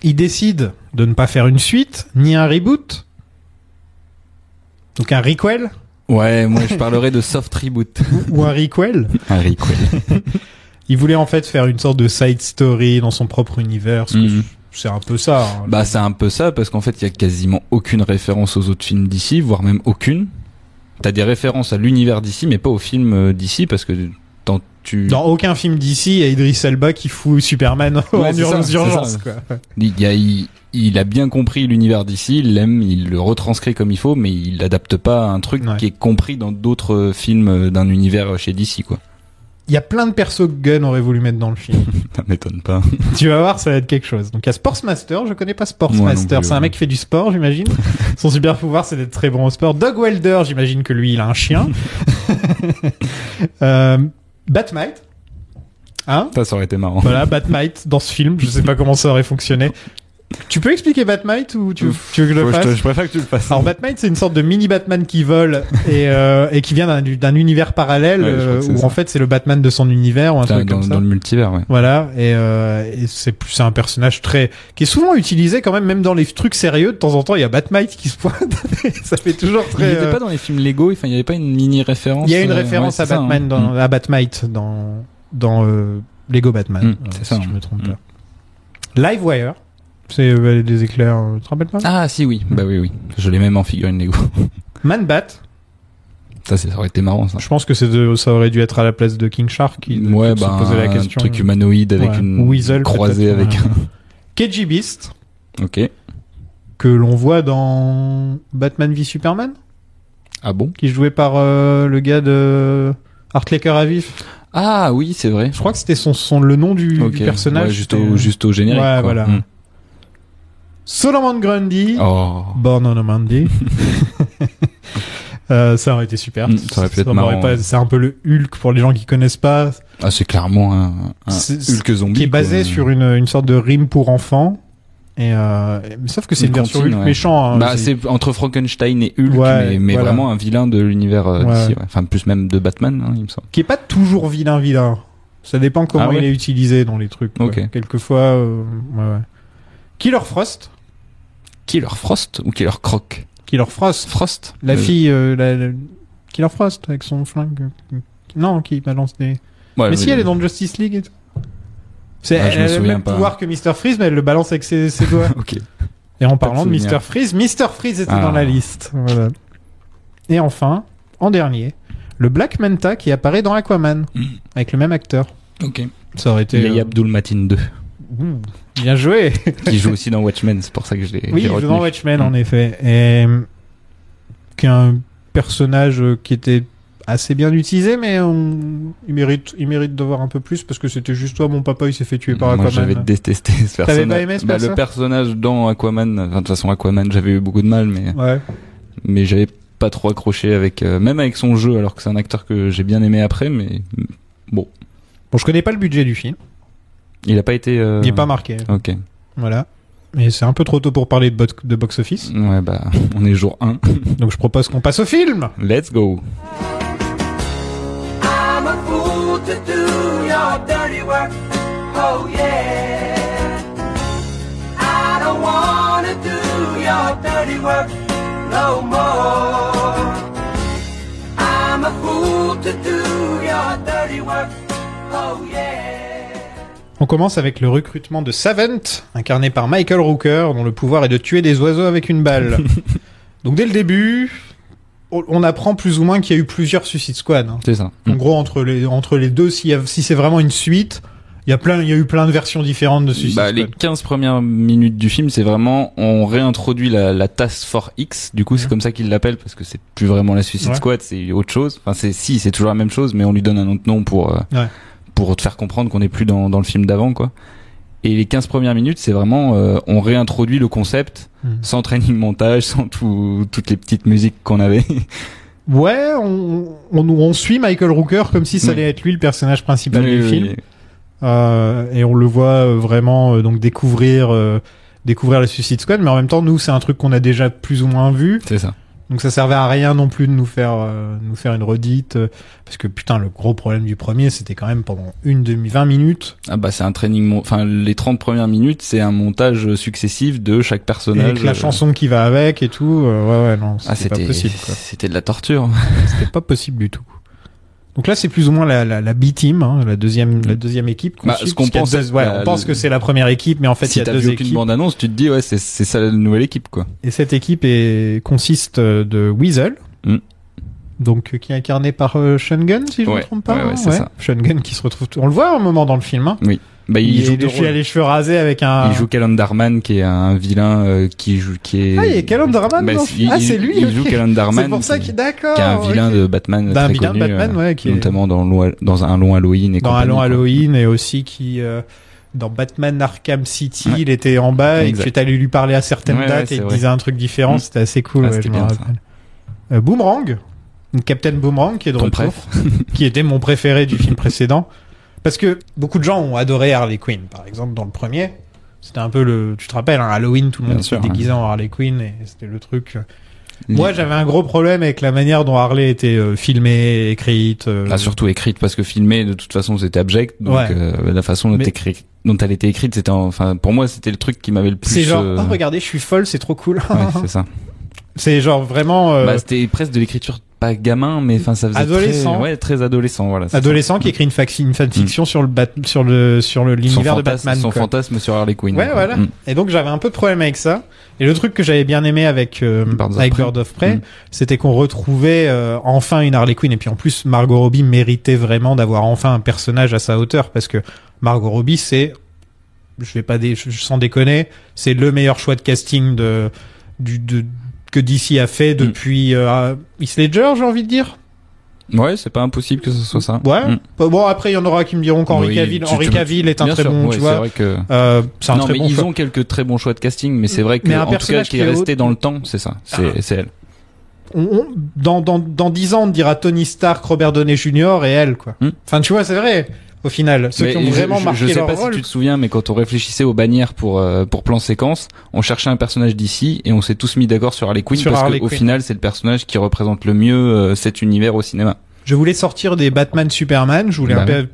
Il décide de ne pas faire une suite, ni un reboot. Donc un requel. Ouais, moi, je parlerais de soft reboot. Ou un requel. Un requel. Il voulait en fait faire une sorte de side story dans son propre univers. C'est un peu ça. Hein, bah, c'est un peu ça, parce qu'en fait, il y a quasiment aucune référence aux autres films d'ici, voire même aucune. T'as des références à l'univers d'ici, mais pas aux films d'ici, parce que dans aucun film d'ici, il y a Idris Elba qui fout Superman en urgence, quoi. Il a bien compris l'univers d'ici, il l'aime, il le retranscrit comme il faut, mais il l'adapte pas à un truc qui est compris dans d'autres films d'un univers chez DC, quoi. Il y a plein de persos que Gunn aurait voulu mettre dans le film. Ça m'étonne pas. Tu vas voir, ça va être quelque chose. Donc il y a Sportsmaster, je connais pas Sportsmaster. C'est un mec qui fait du sport, j'imagine. Son super pouvoir, c'est d'être très bon au sport. Doug Welder, j'imagine que lui, il a un chien. Batmite. Hein? Ça aurait été marrant. Voilà, Batmite dans ce film. Je sais pas comment ça aurait fonctionné. Tu peux expliquer Batmite ou tu veux que je le fasse? Je préfère que tu le fasses. Alors Batmite, c'est une sorte de mini Batman qui vole et qui vient d'un univers parallèle où en fait c'est le Batman de son univers ou un truc comme ça. Dans le multivers, ouais. Voilà, et c'est un personnage qui est souvent utilisé quand même dans les trucs sérieux. De temps en temps, il y a Batmite qui se pointe. Ça fait toujours très. Il était pas dans les films Lego. Enfin, il y avait pas une mini référence. Il y a une référence à Batman à Batmite dans Lego Batman. C'est ça. Si je me trompe pas. Livewire. C'est des éclairs, tu te rappelles pas? Ah si, oui. Bah oui. Je l'ai même en figurine Lego. Man-Bat. Ça aurait été marrant, ça. Je pense que ça aurait dû être à la place de King Shark qui se posait la question. Un truc humanoïde avec une Weasel croisée avec un... KG Beast. Ok. Que l'on voit dans Batman v Superman. Ah bon? Qui est joué par le gars de Art Laker à vif. Ah oui, c'est vrai. Je crois que c'était le nom du personnage. Ouais, juste au générique. Ouais, quoi. Voilà. Solomon Grundy, Born on a Monday. Ça aurait été super. Ça aurait pu être marrant. C'est un peu le Hulk pour les gens qui connaissent pas. Ah, c'est clairement un Hulk zombie. Qui est basé sur une sorte de rime pour enfants. Sauf que c'est une version Hulk méchant. Hein, c'est entre Frankenstein et Hulk, mais vraiment un vilain de l'univers d'ici. Ouais. Enfin, plus même de Batman, hein, il me semble. Qui est pas toujours vilain. Ça dépend comment il est utilisé dans les trucs. Okay. Quelquefois, Killer Frost. Killer Frost ou Killer Croc? Killer Frost. Frost. La fille, Killer Frost avec son flingue. Non, qui balance des. Ouais, mais si elle est dans Justice League et tout. Elle a le même pouvoir que Mr. Freeze, mais elle le balance avec ses doigts. Ok. Et en parlant de Mr. Freeze était dans la liste. Voilà. Et enfin, en dernier, le Black Manta qui apparaît dans Aquaman avec le même acteur. Ok. Ça aurait été. Leigh Abdul Mateen 2. Bien joué. Qui joue aussi dans Watchmen, c'est pour ça que je l'ai. Oui, il joue dans Watchmen en effet, et qu'un personnage qui était assez bien utilisé, mais il mérite d'avoir un peu plus parce que c'était juste toi, mon papa, il s'est fait tuer par Aquaman. Moi, j'avais détesté ce personnage. T'avais pas aimé ce personnage? Le personnage dans Aquaman, enfin, de toute façon, Aquaman, j'avais eu beaucoup de mal, mais j'avais pas trop accroché avec, même avec son jeu, alors que c'est un acteur que j'ai bien aimé après, mais bon. Bon, je connais pas le budget du film. Il a pas été. Il est pas marqué. Ok. Voilà. Mais c'est un peu trop tôt pour parler de box-office. Ouais, on est jour 1. Donc je propose qu'on passe au film. Let's go. I'm a fool to do your dirty work. Oh yeah. I don't wanna do your work no more. I'm a fool to do your dirty work, oh yeah. On commence avec le recrutement de Savant, incarné par Michael Rooker, dont le pouvoir est de tuer des oiseaux avec une balle. Donc dès le début, on apprend plus ou moins qu'il y a eu plusieurs Suicide Squad. Hein. C'est ça. En gros, entre les deux, si c'est vraiment une suite, il y a eu plein de versions différentes de Suicide Squad. Les 15 premières minutes du film, c'est vraiment, on réintroduit la Task Force X. Du coup, c'est comme ça qu'ils l'appellent, parce que c'est plus vraiment la Suicide Squad, c'est autre chose. Enfin, c'est toujours la même chose, mais on lui donne un autre nom pour te faire comprendre qu'on n'est plus dans le film d'avant, quoi. Et les 15 premières minutes, c'est vraiment, on réintroduit le concept, sans training montage, sans toutes les petites musiques qu'on avait. Ouais, on suit Michael Rooker comme si ça allait être lui le personnage principal du film. Et on le voit vraiment donc découvrir le Suicide Squad, mais en même temps, nous, c'est un truc qu'on a déjà plus ou moins vu. C'est ça. Donc ça servait à rien non plus de nous faire une redite, parce que putain, le gros problème du premier, c'était quand même pendant 20 minutes. Ah bah c'est un training, les 30 premières minutes, c'est un montage successif de chaque personnage. Avec la chanson qui va avec et tout, non, c'était pas possible, quoi. C'était de la torture. C'était pas possible du tout. Donc là, c'est plus ou moins la B-team, hein, la deuxième équipe. Ce qu'on pense, on pense que c'est la première équipe, mais en fait, il y a deux équipes. Si t'as vu aucune bande-annonce, tu te dis, c'est ça la nouvelle équipe, quoi. Et cette équipe consiste de Weasel. Donc, qui est incarné par Sean Gunn, si je me trompe pas. Ouais, c'est ça. Sean Gunn qui se retrouve, on le voit un moment dans le film, hein. Oui. Il joue les cheveux rasés avec un... Il joue Calendarman, qui est un vilain, qui est... Ah, il y a Calendarman c'est lui. Il joue Calendarman. C'est pour ça qu'il, d'accord. Qui est un vilain de Batman très connu. Batman, qui notamment dans un long Halloween Dans un long Halloween, et aussi qui, dans Batman Arkham City, il était en bas, et tu allé lui parler à certaines dates, et il disait un truc différent, c'était assez cool, je me rappelle. Boomerang. Captain Boomerang, qui est de retour. Qui était mon préféré du film précédent. Parce que beaucoup de gens ont adoré Harley Quinn, par exemple, dans le premier. C'était un peu tu te rappelles, hein, Halloween, tout le monde était déguisé en Harley Quinn, et c'était le truc. Moi, j'avais un gros problème avec la manière dont Harley était filmée, écrite. Surtout écrite, parce que filmée, de toute façon, c'était abject. Donc, la façon dont elle était écrite, c'était, pour moi, c'était le truc qui m'avait le plus... C'est genre, regardez, je suis folle, c'est trop cool. Ouais, c'est ça. C'est genre vraiment... c'était presque de l'écriture, pas gamin, mais ça faisait adolescent. Très adolescent, voilà. Adolescent qui écrit une fanfiction sur l'univers de Batman. Son fantasme sur Harley Quinn. Ouais, voilà. Et donc j'avais un peu de problème avec ça. Et le truc que j'avais bien aimé avec Bird of Prey, c'était qu'on retrouvait enfin une Harley Quinn. Et puis en plus, Margot Robbie méritait vraiment d'avoir enfin un personnage à sa hauteur, parce que Margot Robbie, c'est, sans déconner, c'est le meilleur choix de casting que DC a fait depuis Heath Ledger, j'ai envie de dire. Ouais, c'est pas impossible que ce soit ça. Ouais. Bon, après, il y en aura qui me diront qu'Henry Cavill est un très bon, tu vois. C'est vrai que... c'est un très bon ils ont quelques très bons choix de casting, mais c'est vrai que, en tout cas, qui est resté dans le temps, c'est ça. C'est elle. Dans 10 ans, on dira Tony Stark, Robert Downey Jr. et elle, quoi. Enfin, tu vois, c'est vrai. Au final, ceux qui ont vraiment marqué leur rôle. Je sais pas si tu te souviens, mais quand on réfléchissait aux bannières pour plan séquence, on cherchait un personnage d'ici et on s'est tous mis d'accord sur Harley Quinn, parce qu'au final, c'est le personnage qui représente le mieux cet univers au cinéma. Je voulais sortir des Batman Superman, je voulais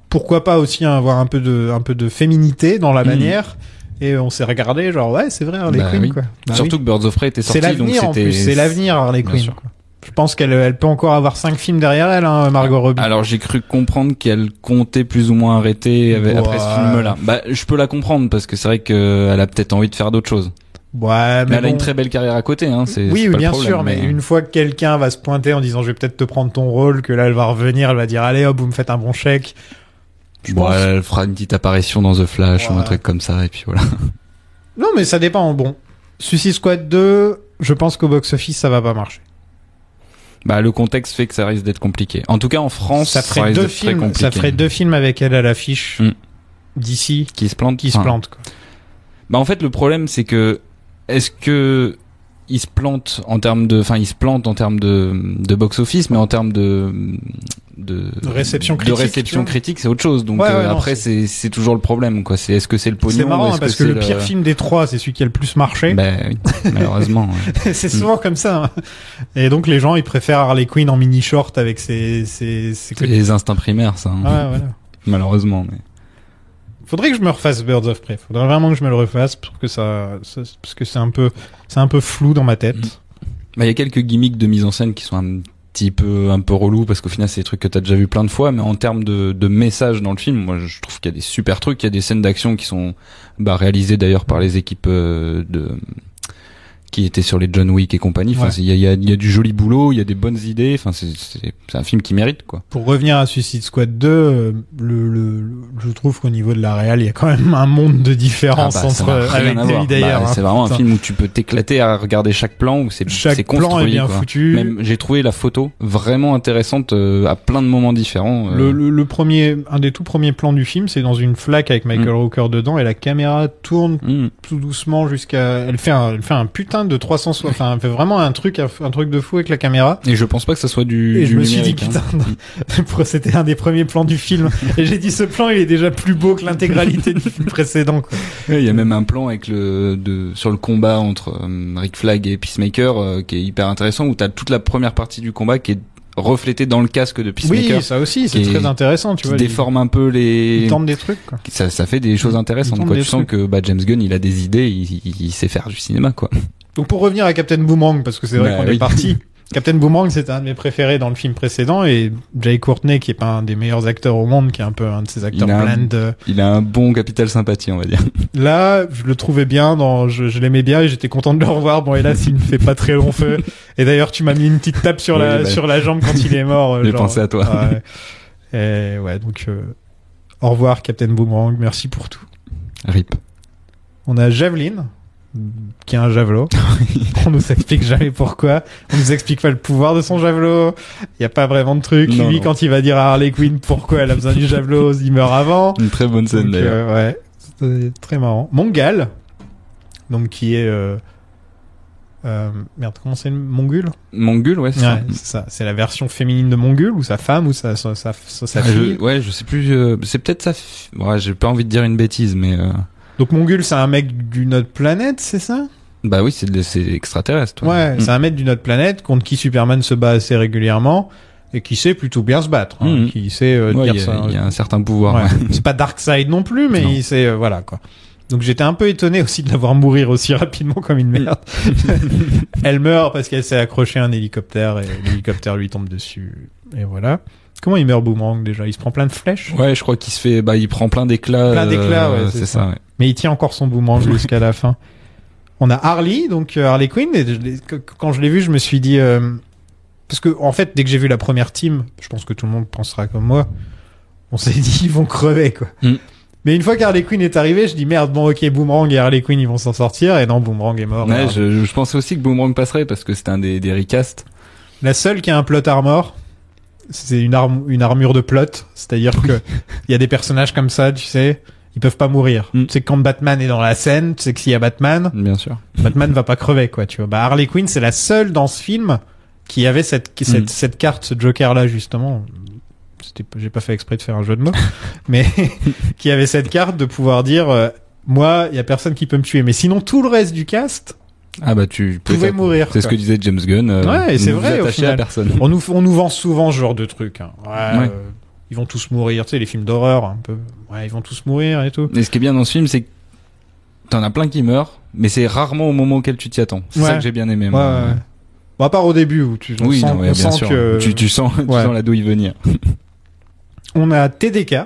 pourquoi pas aussi avoir un peu de féminité dans la manière. Et on s'est regardé, genre, ouais, c'est vrai, Harley Quinn, quoi. Surtout que Birds of Prey était sorti, donc c'était... en plus, c'est l'avenir, Harley Quinn, quoi. Je pense qu'elle peut encore avoir 5 films derrière elle, hein, Margot Robbie. Alors j'ai cru comprendre qu'elle comptait plus ou moins arrêter après ce film-là. Je peux la comprendre, parce que c'est vrai qu'elle a peut-être envie de faire d'autres choses. Ouais, mais elle a une très belle carrière à côté, hein. Oui, bien sûr, mais une fois que quelqu'un va se pointer en disant je vais peut-être te prendre ton rôle, que là elle va revenir, elle va dire allez hop, vous me faites un bon chèque. Elle fera une petite apparition dans The Flash ou un truc comme ça, et puis voilà. Non, mais ça dépend. Bon, Suicide Squad 2, je pense qu'au box-office ça va pas marcher. Le contexte fait que ça risque d'être compliqué. En tout cas, en France, ça ferait deux films. Ça ferait 2 films avec elle à l'affiche d'ici qui se plantent. Quoi. En fait, le problème, c'est que est-ce que il se plante en termes de box-office, mais en termes de réception critique, c'est autre chose. Donc après, c'est toujours le problème, quoi. Est-ce que c'est le pognon? C'est marrant, parce que le pire film des 3, c'est celui qui a le plus marché. Oui, malheureusement. Ouais. C'est souvent comme ça. Hein. Et donc les gens, ils préfèrent Harley Quinn en mini short avec ses c'est les instincts primaires, ça. Hein. Ouais, voilà. Malheureusement, mais. Faudrait que je me refasse Birds of Prey. Faudrait vraiment que je me le refasse pour que parce que c'est un peu flou dans ma tête. Bah, il y a quelques gimmicks de mise en scène qui sont un peu relou parce qu'au final c'est des trucs que t'as déjà vu plein de fois, mais en termes de message dans le film, moi je trouve qu'il y a des super trucs. Il y a des scènes d'action qui sont réalisées d'ailleurs par les équipes qui étaient sur les John Wick et compagnie. Enfin, il y a du joli boulot, il y a des bonnes idées. Enfin, c'est un film qui mérite, quoi. Pour revenir à Suicide Squad 2, je trouve qu'au niveau de la réal, il y a quand même un monde de différence avec David Ayer. C'est vraiment un film où tu peux t'éclater à regarder chaque plan, où c'est construit. Chaque plan est bien foutu. Même, j'ai trouvé la photo vraiment intéressante à plein de moments différents. Un des tout premiers plans du film, c'est dans une flaque avec Michael Rooker dedans, et la caméra tourne tout doucement jusqu'à, elle fait un putain de 360, enfin, elle fait vraiment un truc de fou avec la caméra. Et je pense pas que ça soit du je me suis dit, putain, c'était un des premiers plans du film. Et j'ai dit, ce plan, il est déjà plus beau que l'intégralité du film précédent, quoi. Il y a même un plan avec sur le combat entre Rick Flag et Peacemaker, qui est hyper intéressant, où t'as toute la première partie du combat qui est reflétée dans le casque de Peacemaker. Oui, ça aussi, c'est très intéressant, tu vois. Il déforme un peu il tente des trucs, quoi. Ça fait des choses intéressantes, quoi. Tu sens que, James Gunn, il a des idées, il sait faire du cinéma, quoi. Donc pour revenir à Captain Boomerang, parce que c'est vrai qu'on est parti. Captain Boomerang, c'était un de mes préférés dans le film précédent, et Jai Courtney, qui est pas un des meilleurs acteurs au monde, qui est un peu un de ces acteurs bland. Il a un bon capital sympathie, on va dire. Là, je le trouvais bien, je l'aimais bien, et j'étais content de le revoir. Bon, hélas, il ne fait pas très long feu. Et d'ailleurs, tu m'as mis une petite tape sur la jambe quand il est mort. J'ai pensé à toi. Et donc, au revoir, Captain Boomerang. Merci pour tout. RIP. On a Javelin, qui est un javelot. On nous explique jamais pourquoi. On nous explique pas le pouvoir de son javelot. Il y a pas vraiment de truc. Lui, quand il va dire à Harley Quinn pourquoi elle a besoin du javelot, il meurt avant. Une très bonne scène, d'ailleurs. Ouais. C'est très marrant. Mongal. Donc, qui est, comment c'est, Mongul? Mongul, ouais, c'est ça. C'est la version féminine de Mongul, ou sa femme, ou sa fille. Je sais plus, c'est peut-être sa fille. Ouais, j'ai pas envie de dire une bêtise, mais Donc Mongul, c'est un mec d'une autre planète, c'est ça? Bah oui, c'est extraterrestre. Ouais, c'est un mec d'une autre planète contre qui Superman se bat assez régulièrement et qui sait plutôt bien se battre. Qui sait dire ça. Il y a un certain pouvoir. Ouais. C'est pas Darkseid non plus, mais il sait, voilà, quoi. Donc j'étais un peu étonné aussi de la voir mourir aussi rapidement comme une merde. Elle meurt parce qu'elle s'est accrochée à un hélicoptère et l'hélicoptère lui tombe dessus. Et voilà. Comment il meurt, Boomerang, déjà? Il se prend plein de flèches? Ouais, je crois qu'il se fait, il prend plein d'éclats. Plein d'éclats, ouais, c'est ça. Ouais. Mais il tient encore son boomerang jusqu'à la fin. On a Harley, donc Harley Quinn, et quand je l'ai vu, je me suis dit, parce que, en fait, dès que j'ai vu la première team, je pense que tout le monde pensera comme moi, on s'est dit, ils vont crever, quoi. Mais une fois qu'Harley Quinn est arrivé, je dis, merde, bon, ok, Boomerang et Harley Quinn, ils vont s'en sortir, et non, Boomerang est mort. Ouais, je pensais aussi que Boomerang passerait, parce que c'était un des recasts. La seule qui a un plot armor, c'est une armure de plot, c'est-à-dire que il y a des personnages comme ça, tu sais, ils peuvent pas mourir. Tu sais que quand Batman est dans la scène, tu sais que s'il y a Batman, bien sûr, Batman va pas crever, quoi, tu vois. Harley Quinn, c'est la seule dans ce film qui avait cette carte, ce Joker là, justement. J'ai pas fait exprès de faire un jeu de mots, mais qui avait cette carte de pouvoir dire, moi, il y a personne qui peut me tuer, mais sinon tout le reste du cast, tu pouvais mourir. C'est ce que disait James Gunn. Ouais, et c'est vrai, au final. À personne. On nous vend souvent ce genre de truc, hein. Ouais. Ils vont tous mourir, tu sais, les films d'horreur, un peu. Ouais, ils vont tous mourir et tout. Et ce qui est bien dans ce film, c'est que t'en as plein qui meurent, mais c'est rarement au moment auquel tu t'y attends. C'est ça que j'ai bien aimé, moi. Ouais. Bon, à part au début, où tu sens que... Tu sens la douille venir. On a TDK.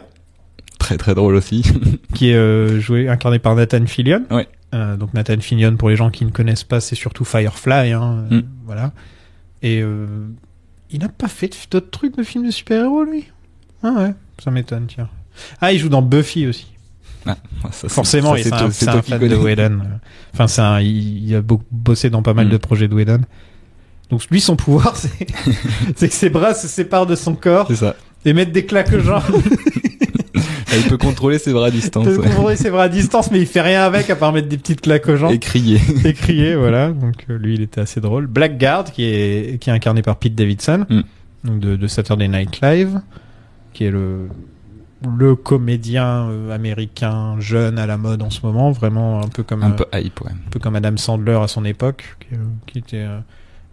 Très très drôle aussi. Qui est incarné par Nathan Fillion. Ouais. Donc Nathan Fillion, pour les gens qui ne connaissent pas, c'est surtout Firefly, hein. Voilà. Et il n'a pas fait d'autres trucs de films de super-héros, lui. Ah ouais, ça m'étonne, tiens. Ah, il joue dans Buffy aussi. Forcément, c'est un fan de Whedon. Enfin, il a bossé dans pas mal de projets de Whedon. Donc lui, son pouvoir, c'est que ses bras se séparent de son corps. C'est ça. Et mettre des claques aux gens. Il peut contrôler ses bras à distance. Il peut contrôler ses bras à distance, mais il fait rien avec à part mettre des petites claques aux gens. Et crier. Voilà. Donc lui, il était assez drôle. Blackguard, qui est incarné par Pete Davidson, donc de Saturday Night Live, qui est le comédien américain jeune à la mode en ce moment, vraiment un peu comme hype, ouais. Un peu comme Adam Sandler à son époque, qui était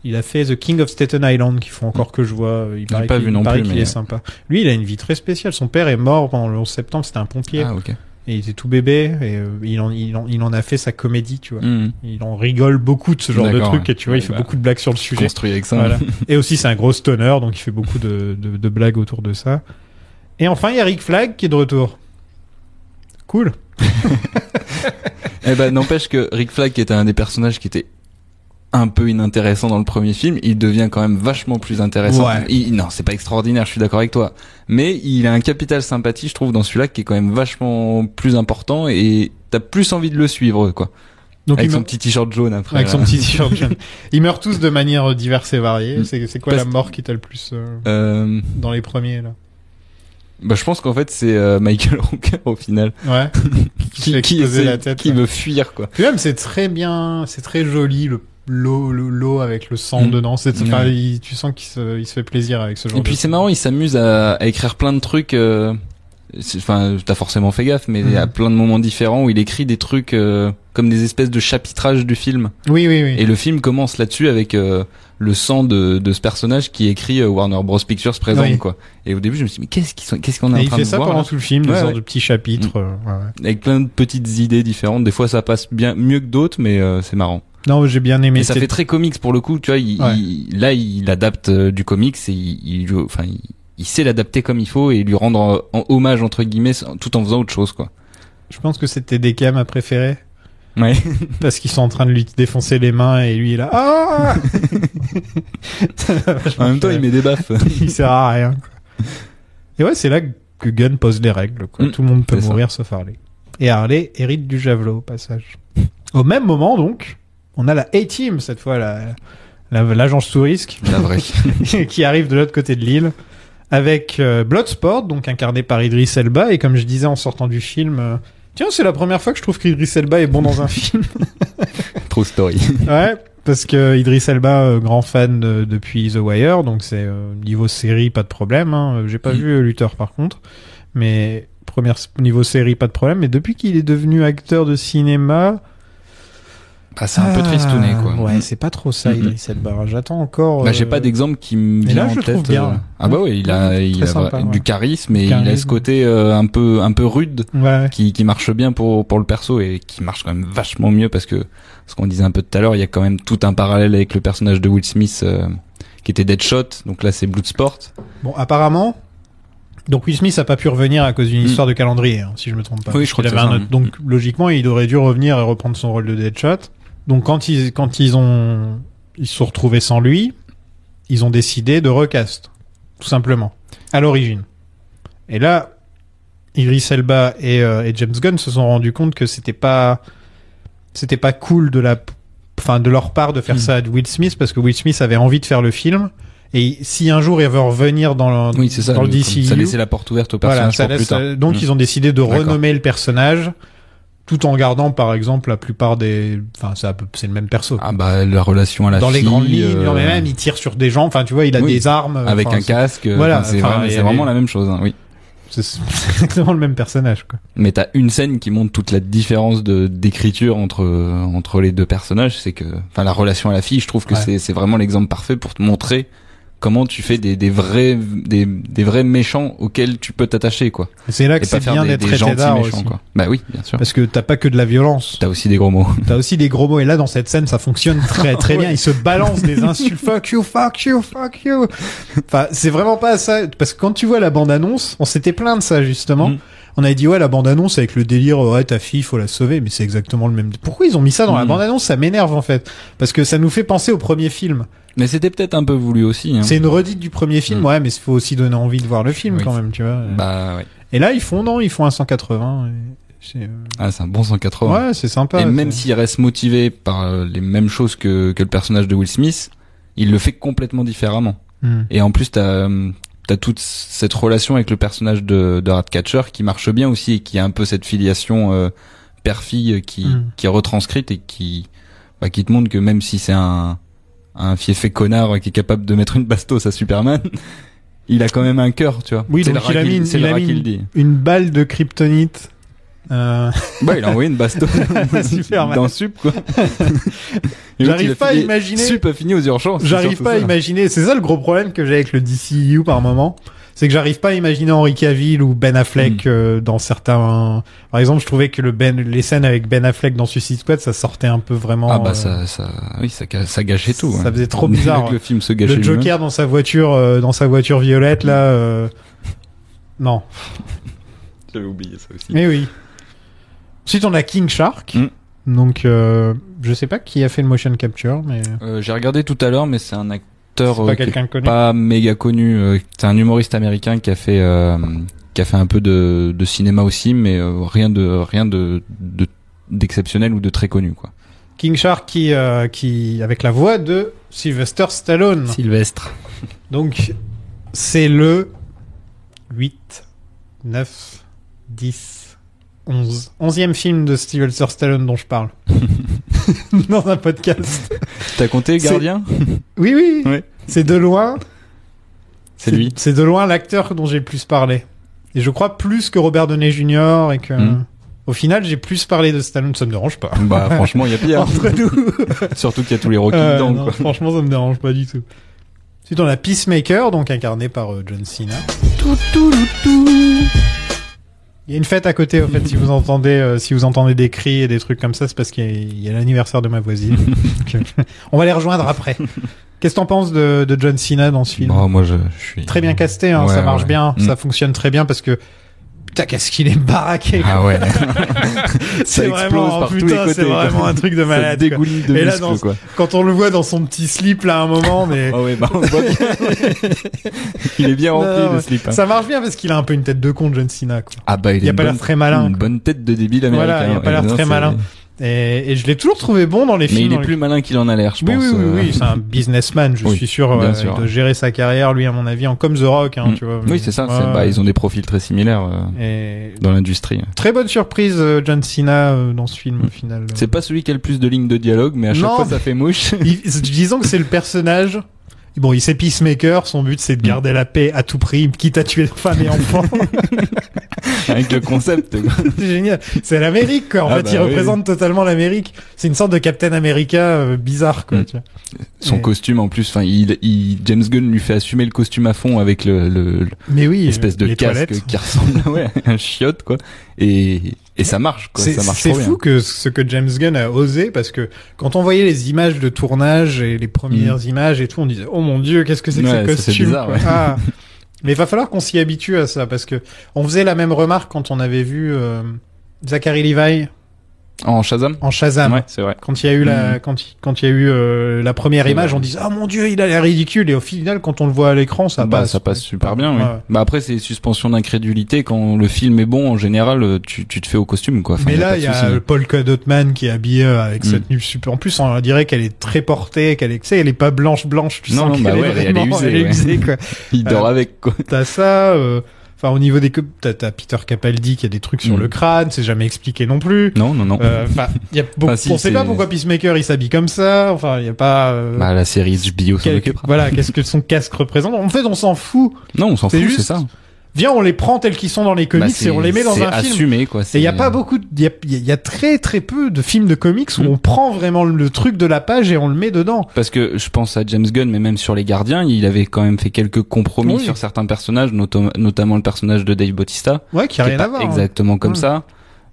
il a fait The King of Staten Island, qu'il faut encore que je vois. Il paraît qu'il est sympa. Lui, il a une vie très spéciale. Son père est mort pendant le 11 septembre, c'était un pompier. Ah, ok. et il était tout bébé, et il en a fait sa comédie, tu vois. Il en rigole beaucoup de ce genre de truc, et tu vois, il fait beaucoup de blagues sur le sujet. Construit avec ça. Voilà. Et aussi, c'est un gros stoner, donc il fait beaucoup de blagues autour de ça. Et enfin, il y a Rick Flag qui est de retour. Cool. Eh ben, n'empêche que Rick Flag, qui était un des personnages qui était un peu inintéressant dans le premier film, il devient quand même vachement plus intéressant. Ouais. Non, c'est pas extraordinaire, je suis d'accord avec toi. Mais il a un capital sympathie, je trouve, dans celui-là, qui est quand même vachement plus important, et t'as plus envie de le suivre, quoi. Donc avec son petit t-shirt jaune après. Avec son petit t-shirt jaune. Ils meurent tous de manière diverse et variée. C'est quoi la mort qui t'a le plus dans les premiers, là? Bah, je pense qu'en fait, c'est Michael Rooker, au final. Ouais. qui la tête, qui veut fuir, quoi. Puis même, c'est très bien, c'est très joli, l'eau avec le sang dedans. Enfin, tu sens qu'il se fait plaisir avec ce genre de... Et puis c'est marrant, il s'amuse à écrire plein de trucs... Enfin, t'as forcément fait gaffe, mais il y a plein de moments différents où il écrit des trucs comme des espèces de chapitrages du film. Oui. Et le film commence là-dessus avec le sang de ce personnage qui écrit Warner Bros Pictures présente, quoi. Et au début, je me suis dit, mais qu'est-ce qu'on est en train de voir? Il fait ça pendant tout le film, des sortes de petits chapitres. Avec plein de petites idées différentes. Des fois, ça passe bien mieux que d'autres, mais c'est marrant. Non, j'ai bien aimé. Et ça fait très comics pour le coup, tu vois. Il adapte du comics et il sait l'adapter comme il faut et lui rendre hommage entre guillemets tout en faisant autre chose, quoi. Je pense que c'était DK ma préférée. Ouais. Parce qu'ils sont en train de lui défoncer les mains et lui il est là. Ah en même temps, il met des baffes. Il sert à rien, quoi. Et ouais, c'est là que Gunn pose les règles, quoi. Tout le monde peut mourir sauf Harley. Et Harley hérite du javelot au passage. Au même moment, donc, on a la A-Team cette fois, l'agence touriste. La vraie. Qui arrive de l'autre côté de l'île. Avec Bloodsport, donc incarné par Idris Elba, et comme je disais en sortant du film, tiens, c'est la première fois que je trouve qu'Idris Elba est bon dans un film. True story. Ouais, parce que Idris Elba, grand fan depuis The Wire, donc c'est niveau série, pas de problème. Hein. J'ai pas vu Luther par contre, mais niveau série, pas de problème. Mais depuis qu'il est devenu acteur de cinéma... Ah, c'est un peu tristouné, quoi. Ouais, c'est pas trop ça, Idris Elba. J'attends encore. Bah, j'ai pas d'exemple qui me vient en tête. Bien. Ah bah ouais, il a sympa, du charisme et il a ce côté un peu rude qui marche bien pour le perso et qui marche quand même vachement mieux parce que ce qu'on disait un peu tout à l'heure, il y a quand même tout un parallèle avec le personnage de Will Smith qui était Deadshot. Donc là, c'est Bloodsport. Bon, apparemment. Donc Will Smith a pas pu revenir à cause d'une histoire de calendrier, hein, si je me trompe pas. Oui, je crois que Donc logiquement, il aurait dû revenir et reprendre son rôle de Deadshot. Donc quand ils se sont retrouvés sans lui, ils ont décidé de recast, tout simplement, à l'origine. Et là, Idris Elba et James Gunn se sont rendus compte que c'était pas cool de leur part de faire ça à Will Smith parce que Will Smith avait envie de faire le film. Et si un jour il veut revenir dans le DCU, ça laissait la porte ouverte au personnage pour plus tard. Donc ils ont décidé de renommer le personnage tout en gardant par exemple la plupart c'est le même perso. Ah bah la relation à la dans fille, les grandes lignes, mais même il tire sur des gens, enfin tu vois, il a des armes avec un casque, voilà, c'est vraiment la même chose, hein, oui. C'est exactement le même personnage, quoi. Mais t'as une scène qui montre toute la différence d'écriture entre les deux personnages, c'est que la relation à la fille, je trouve que c'est vraiment l'exemple parfait pour te montrer comment tu fais des vrais méchants auxquels tu peux t'attacher, quoi. Et c'est là que c'est bien d'être traité d'art aussi. Quoi. Bah oui, bien sûr. Parce que t'as pas que de la violence. T'as aussi des gros mots. Et là, dans cette scène, ça fonctionne très, très bien. Ils se balancent des insultes. Fuck you, fuck you, fuck you. Enfin, c'est vraiment pas ça. Parce que quand tu vois la bande-annonce, on s'était plaint de ça, justement. On avait dit, ouais, la bande-annonce avec le délire, ouais, ta fille, faut la sauver. Mais c'est exactement le même. Pourquoi ils ont mis ça dans la bande-annonce? Ça m'énerve, en fait. Parce que ça nous fait penser au premier film. Mais c'était peut-être un peu voulu aussi. Hein. C'est une redite du premier film, ouais, mais il faut aussi donner envie de voir le film quand même, tu vois. Bah ouais. Et là, ils font un 180. C'est un bon 180. Ouais, c'est sympa. Et même s'il reste motivé par les mêmes choses que le personnage de Will Smith, il le fait complètement différemment. Et en plus, t'as toute cette relation avec le personnage de Ratcatcher qui marche bien aussi et qui a un peu cette filiation père-fille qui est retranscrite et qui te montre que même si c'est un fiefé connard qui est capable de mettre une bastos à Superman, il a quand même un cœur, tu vois. Oui, donc il a mis une balle de kryptonite. Bah, il a envoyé une bastos dans Sup, quoi. J'arrive pas à imaginer. Sup a fini aux urgences. J'arrive pas à imaginer. C'est ça le gros problème que j'ai avec le DCU par moment. C'est que j'arrive pas à imaginer Henry Cavill ou Ben Affleck dans certains. Par exemple, je trouvais que les scènes avec Ben Affleck dans Suicide Squad, ça sortait un peu vraiment. Ah bah ça gâchait tout. Ça faisait trop bizarre. Le film se gâchait. Le Joker dans sa voiture violette là. Non. J'avais oublié ça aussi. Mais oui. Ensuite, on a King Shark. Donc, je sais pas qui a fait le motion capture, mais. J'ai regardé tout à l'heure, mais c'est un acteur. Pas quelqu'un connu. Pas méga connu. C'est un humoriste américain qui a fait un peu de cinéma aussi, mais rien d'exceptionnel ou de très connu, quoi. King Shark qui avec la voix de Sylvester Stallone. Sylvestre. Donc c'est le 8, 9, 10, 11e film de Sylvester Stallone dont je parle. Dans un podcast. T'as compté Gardien? Oui. Ouais. C'est de loin. C'est lui. C'est de loin l'acteur dont j'ai le plus parlé. Et je crois plus que Robert Downey Jr. et que au final j'ai plus parlé de Stallone, ça me dérange pas. Bah franchement il y a pire. Entre nous. Surtout qu'il y a tous les Rocky dedans. Non, quoi. Franchement ça me dérange pas du tout. Ensuite on a Peacemaker, donc incarné par John Cena. Il y a une fête à côté, en fait, si vous entendez des cris et des trucs comme ça, c'est parce qu'il y a l'anniversaire de ma voisine. On va les rejoindre après. Qu'est-ce que t'en penses de John Cena dans ce film? Moi, je suis très bien casté, hein, ça marche bien, ça fonctionne très bien parce que putain, qu'est-ce qu'il est baraqué. Ah ouais. C'est vraiment, c'est vraiment un truc de malade. Ça dégouline de et là, muscles, quoi. quand on le voit dans son petit slip là à un moment, mais on voit bien. Il est bien rempli le slip. Hein. Ça marche bien parce qu'il a un peu une tête de con, John Cena, quoi. Ah bah il a pas l'air très malin. Une bonne tête de débile américain. Voilà, il a pas l'air très malin. Et je l'ai toujours trouvé bon dans les films. Mais il est plus malin qu'il en a l'air, je pense. Oui, c'est un businessman, je suis sûr, de gérer sa carrière, lui, à mon avis, comme The Rock, hein, tu vois. Oui, c'est ça. Ils ont des profils très similaires dans l'industrie. Très bonne surprise, John Cena, dans ce film, au final. C'est pas celui qui a le plus de lignes de dialogue, mais à chaque fois, ça fait mouche. Disons que c'est le personnage. Bon, il sait Peacemaker, son but c'est de garder la paix à tout prix, quitte à tuer femmes et enfants. Avec le concept. C'est génial. C'est l'Amérique, quoi. En fait, il représente totalement l'Amérique. C'est une sorte de Captain America bizarre, quoi. Tu vois. Son costume, en plus, James Gunn lui fait assumer le costume à fond avec l'espèce de casque qui ressemble à un chiotte, quoi. Et ça marche, quoi. Ça marche trop bien. C'est fou que ce que James Gunn a osé, parce que quand on voyait les images de tournage et les premières images et tout, on disait, oh mon Dieu, qu'est-ce que c'est que ce costume? C'est bizarre, ouais. Mais il va falloir qu'on s'y habitue à ça, parce que on faisait la même remarque quand on avait vu Zachary Levi. En Shazam? Ouais, c'est vrai. Quand il y a eu quand il y a eu la première image, on disait, ah mon Dieu, il a l'air ridicule. Et au final, quand on le voit à l'écran, ça passe. Ça passe super bien, oui. Bah après, c'est suspension d'incrédulité. Quand le film est bon, en général, tu te fais au costume, quoi. Mais là, il y a Paul Dotman qui est habillé avec cette tenue super. En plus, on dirait qu'elle est très portée, elle est pas blanche. Tu sens qu'elle est usée, quoi. Il dort avec, quoi. T'as ça, Enfin, au niveau des t'as Peter Capaldi qui a des trucs sur le crâne, c'est jamais expliqué non plus. Non. On sait pas pourquoi Peacemaker il s'habille comme ça. Enfin, il y a pas. La série HBO s'en occupera. Voilà, qu'est-ce que son casque représente? En fait, on s'en fout. Non, on s'en fout, c'est ça. Viens, on les prend tels qu'ils sont dans les comics et on les met dans un film. C'est assumé, quoi. Et il y a pas beaucoup, il y a très très peu de films de comics où on prend vraiment le truc de la page et on le met dedans. Parce que je pense à James Gunn, mais même sur les Gardiens, il avait quand même fait quelques compromis sur certains personnages, notamment le personnage de Dave Bautista. Ouais, qui a rien à voir. Exactement comme ça.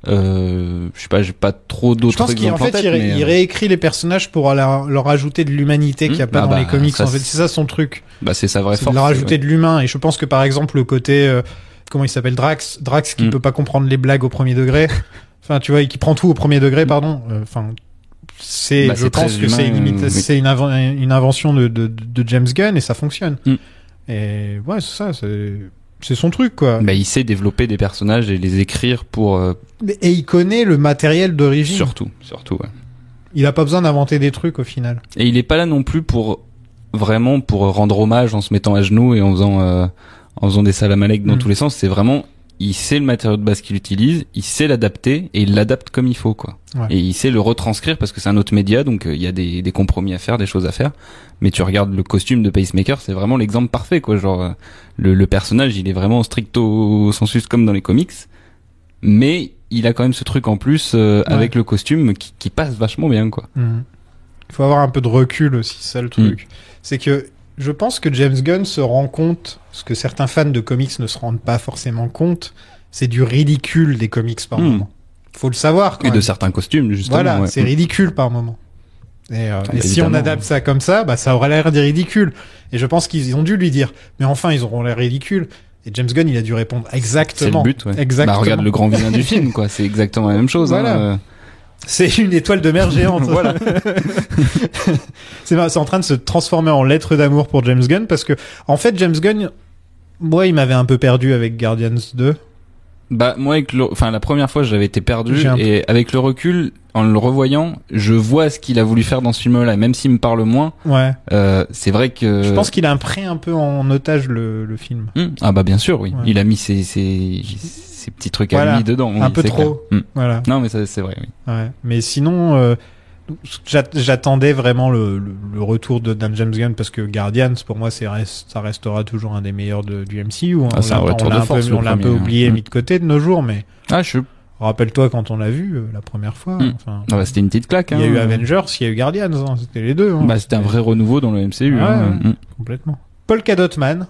Je sais pas, j'ai pas trop d'autres exemples en tête. Je pense il réécrit les personnages pour leur ajouter de l'humanité qu'il y a pas dans les comics. En fait, c'est ça son truc. C'est sa vraie force. De leur ajouter de l'humain. Et je pense que par exemple le côté comment il s'appelle, Drax qui peut pas comprendre les blagues au premier degré. Enfin, tu vois, et qui prend tout au premier degré, pardon. Enfin, je pense que c'est une invention de James Gunn et ça fonctionne. Et ouais, c'est ça, c'est son truc, quoi. Il sait développer des personnages et les écrire pour. Et il connaît le matériel d'origine. Surtout, ouais. Il a pas besoin d'inventer des trucs au final. Et il est pas là non plus pour rendre hommage en se mettant à genoux et en faisant des salam-alek dans tous les sens. C'est vraiment, il sait le matériau de base qu'il utilise, il sait l'adapter et il l'adapte comme il faut, quoi. Ouais. Et il sait le retranscrire parce que c'est un autre média, donc il y a des compromis à faire, des choses à faire. Mais tu regardes le costume de Pacemaker, c'est vraiment l'exemple parfait, quoi. Genre, le personnage, il est vraiment stricto sensus comme dans les comics. Mais il a quand même ce truc en plus avec le costume qui passe vachement bien, quoi. Il faut avoir un peu de recul aussi, c'est ça le truc. C'est que je pense que James Gunn se rend compte, ce que certains fans de comics ne se rendent pas forcément compte, c'est du ridicule des comics par moment. Faut le savoir. Et de certains costumes, justement. Voilà, c'est ridicule par moment. Et si on adapte ça comme ça, bah ça aura l'air des ridicules. Et je pense qu'ils ont dû lui dire, mais enfin ils auront l'air ridicules. Et James Gunn, il a dû répondre exactement. C'est le but, ouais. Exactement. Bah regarde le grand vilain du film, quoi. C'est exactement la même chose. Voilà. Hein. C'est une étoile de mer géante. Voilà. C'est en train de se transformer en lettre d'amour pour James Gunn parce que, en fait, James Gunn, moi, il m'avait un peu perdu avec Guardians 2. Bah moi la première fois j'avais été perdu et avec le recul en le revoyant je vois ce qu'il a voulu faire dans ce film là et même s'il me parle moins c'est vrai que je pense qu'il a pris un peu en otage le film. Ah bah bien sûr oui il a mis ses petits trucs à lui dedans un peu trop voilà. Non mais ça c'est vrai oui. Ouais. Mais sinon j'attendais vraiment le retour d'un James Gunn parce que Guardians pour moi ça restera toujours un des meilleurs du MCU. On l'a un peu oublié mis de côté de nos jours mais rappelle-toi quand on l'a vu la première fois. C'était une petite claque. Il y a eu Avengers, il y a eu Guardians, c'était les deux. Bah c'était un vrai renouveau dans le MCU. Complètement. Polka Dot Man,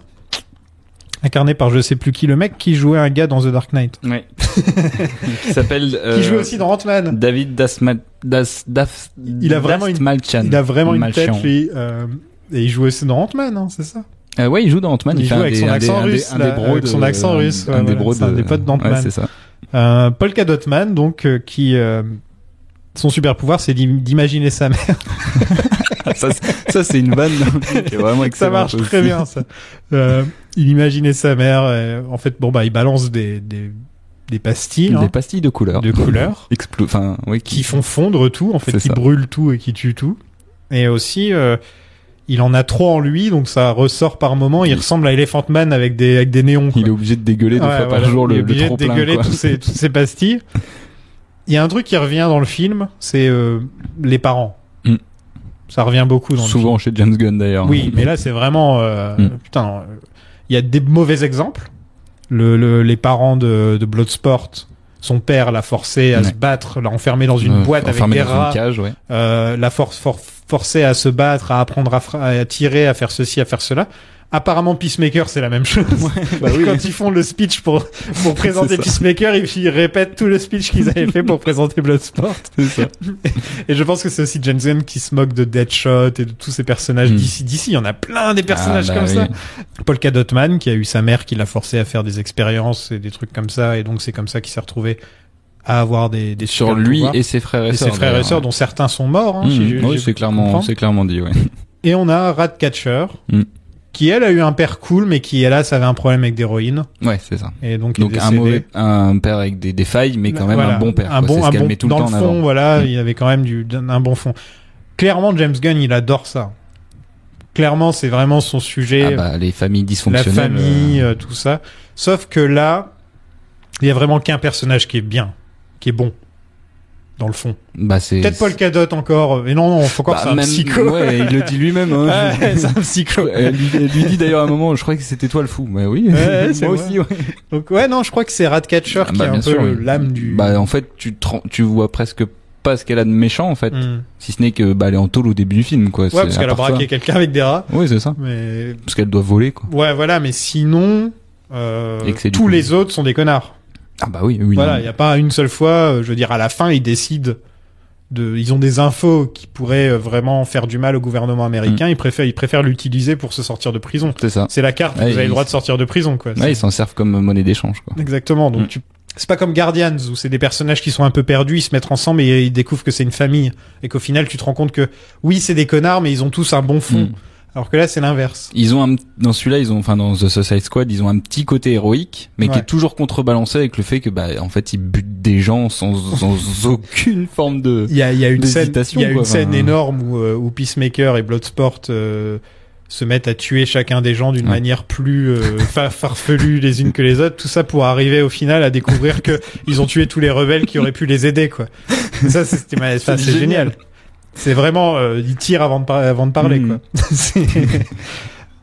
incarné par je sais plus qui, le mec qui jouait un gars dans The Dark Knight. Ouais. Qui s'appelle qui joue aussi dans Ant-Man. David il a vraiment une tête lui et il joue aussi dans Ant-Man, c'est ça. Ouais, il joue dans Ant-Man, il joue avec son accent russe, un des potes d'Ant-Man. Ouais, c'est ça. Polka Dot Man donc qui son super pouvoir c'est d'imaginer sa mère. ça c'est une vanne qui est vraiment excellente. Ça marche très bien ça. Il imaginait sa mère en fait il balance des pastilles des pastilles de couleur qui font fondre tout en fait, qui brûlent tout et qui tuent tout. Et aussi il en a trop en lui, donc ça ressort par moment. Il ressemble à Elephant Man avec des néons. Quoi. Il est obligé de dégueuler 2 fois par jour le trop plein. Il est obligé de dégueuler toutes ces pastilles. Il y a un truc qui revient dans le film, c'est les parents. Ça revient beaucoup dans le film. Souvent chez James Gunn d'ailleurs. Oui, mais là c'est vraiment putain. Il y a des mauvais exemples. Les parents de Bloodsport. Son père l'a forcé à se battre, l'a enfermé dans une boîte avec des rats. Cage, l'a forcé à se battre, à apprendre à tirer, à faire ceci, à faire cela. Apparemment, Peacemaker, c'est la même chose. Quand ils font le speech pour présenter Peacemaker, ils répètent tout le speech qu'ils avaient fait pour présenter Bloodsport. C'est ça. Et je pense que c'est aussi James Gunn qui se moque de Deadshot et de tous ces personnages d'ici. Il y en a plein des personnages comme ça. Polka Dot Man, qui a eu sa mère qui l'a forcé à faire des expériences et des trucs comme ça, et donc c'est comme ça qu'il s'est retrouvé à avoir des sur lui pouvoirs. Et ses frères et sœurs. Ses frères et sœurs, dont certains sont morts. Oui, c'est clairement dit, ouais. Et on a Ratcatcher. Qui elle a eu un père cool mais qui hélas avait un problème avec d'héroïne. Ouais, c'est ça. Et donc un père avec des failles mais quand même un bon père. Tout dans le fond, voilà, il y avait quand même un bon fond. Clairement James Gunn, il adore ça. Clairement, c'est vraiment son sujet. Les familles dysfonctionnelles. La famille, tout ça. Sauf que là, il y a vraiment qu'un personnage qui est bien, qui est bon. Dans le fond. C'est peut-être Polka encore. Mais non, faut encore c'est un psycho. Ouais, il le dit lui-même. C'est un psycho. Elle lui dit d'ailleurs à un moment, je croyais que c'était toi le fou. Mais oui, moi aussi. Ouais. Donc non, je crois que c'est Ratcatcher qui est un peu l'âme du. En fait, tu vois presque pas ce qu'elle a de méchant en fait, si ce n'est que elle est en tôle au début du film quoi. Ouais, parce qu'elle a braqué quelqu'un avec des rats. Oui, c'est ça. Mais parce qu'elle doit voler quoi. Ouais, voilà, mais sinon tous les autres sont des connards. Ah bah oui. Voilà, il y a pas une seule fois, je veux dire, à la fin, ils décident ils ont des infos qui pourraient vraiment faire du mal au gouvernement américain. Ils préfèrent l'utiliser pour se sortir de prison. C'est ça. C'est la carte. Vous avez le droit de sortir de prison, quoi. Ouais, ils s'en servent comme monnaie d'échange, quoi. Exactement. Donc c'est pas comme Guardians où c'est des personnages qui sont un peu perdus, ils se mettent ensemble et ils découvrent que c'est une famille et qu'au final tu te rends compte que oui, c'est des connards, mais ils ont tous un bon fond. Alors que là, c'est l'inverse. Dans celui-là, dans The Suicide Squad, ils ont un petit côté héroïque, mais qui est toujours contrebalancé avec le fait que, en fait, ils butent des gens sans aucune forme de, il y a une d'hésitation. Il y a une scène énorme où Peacemaker et Bloodsport, se mettent à tuer chacun des gens d'une manière plus, farfelue les unes que les autres. Tout ça pour arriver au final à découvrir que ils ont tué tous les rebelles qui auraient pu les aider, quoi. Ça, c'est génial. C'est vraiment, ils tirent avant de parler, quoi.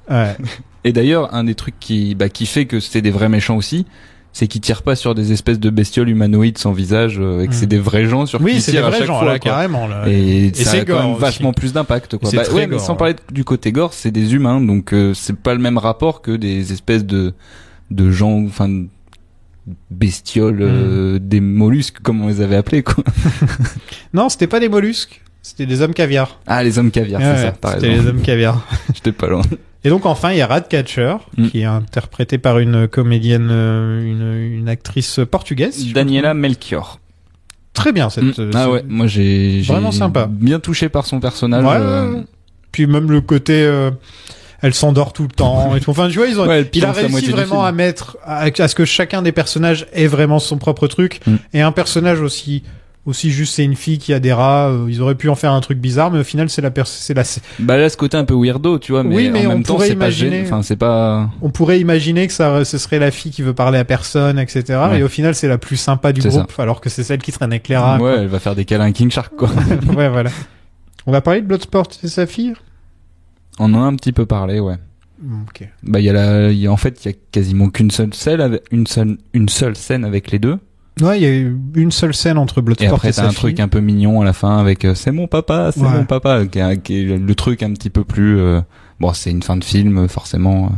Ouais. Et d'ailleurs, un des trucs qui fait que c'était des vrais méchants aussi, c'est qu'ils tirent pas sur des espèces de bestioles humanoïdes sans visage, et que c'est des vrais gens sur qui ils tirent à chaque fois. Là, carrément, là. Et ça a quand même vachement plus d'impact, quoi. Mais sans parler du côté gore, c'est des humains, donc c'est pas le même rapport que des espèces de gens, enfin, bestioles, des mollusques, comme on les avait appelés, quoi. Non, c'était pas des mollusques. C'était des hommes caviar. Ah, les hommes caviar, c'est ça, t'as raison. C'était les hommes caviar. J'étais pas loin. Et donc enfin, il y a Ratcatcher, qui est interprété par une comédienne, une actrice portugaise. Daniela Melchior. Très bien cette. Ah ouais, moi j'ai vraiment sympa. Bien touché par son personnage. Ouais. Puis même le côté, elle s'endort tout le temps. Et tout. Enfin, tu vois, il a réussi vraiment à mettre à ce que chacun des personnages ait vraiment son propre truc, et un personnage aussi juste c'est une fille qui a des rats, ils auraient pu en faire un truc bizarre, mais au final c'est la bah là ce côté un peu weirdo, tu vois, mais, oui, mais en même temps c'est pas gênant, enfin c'est pas, on pourrait imaginer que ce serait la fille qui veut parler à personne, etc. Et au final c'est la plus sympa du groupe, alors que c'est celle qui traîne avec les rats. Ouais, elle va faire des câlins à King Shark, quoi. Ouais, voilà. On va parler de Bloodsport et Saphir. On en a un petit peu parlé, ouais. Ok. Bah en fait il y a quasiment qu'une seule scène une seule scène avec les deux. Ouais, il y a eu une seule scène entre Bloodsport et Saphir. Et après, t'as un truc un peu mignon à la fin avec c'est mon papa, qui est le truc un petit peu plus. Bon, c'est une fin de film, forcément.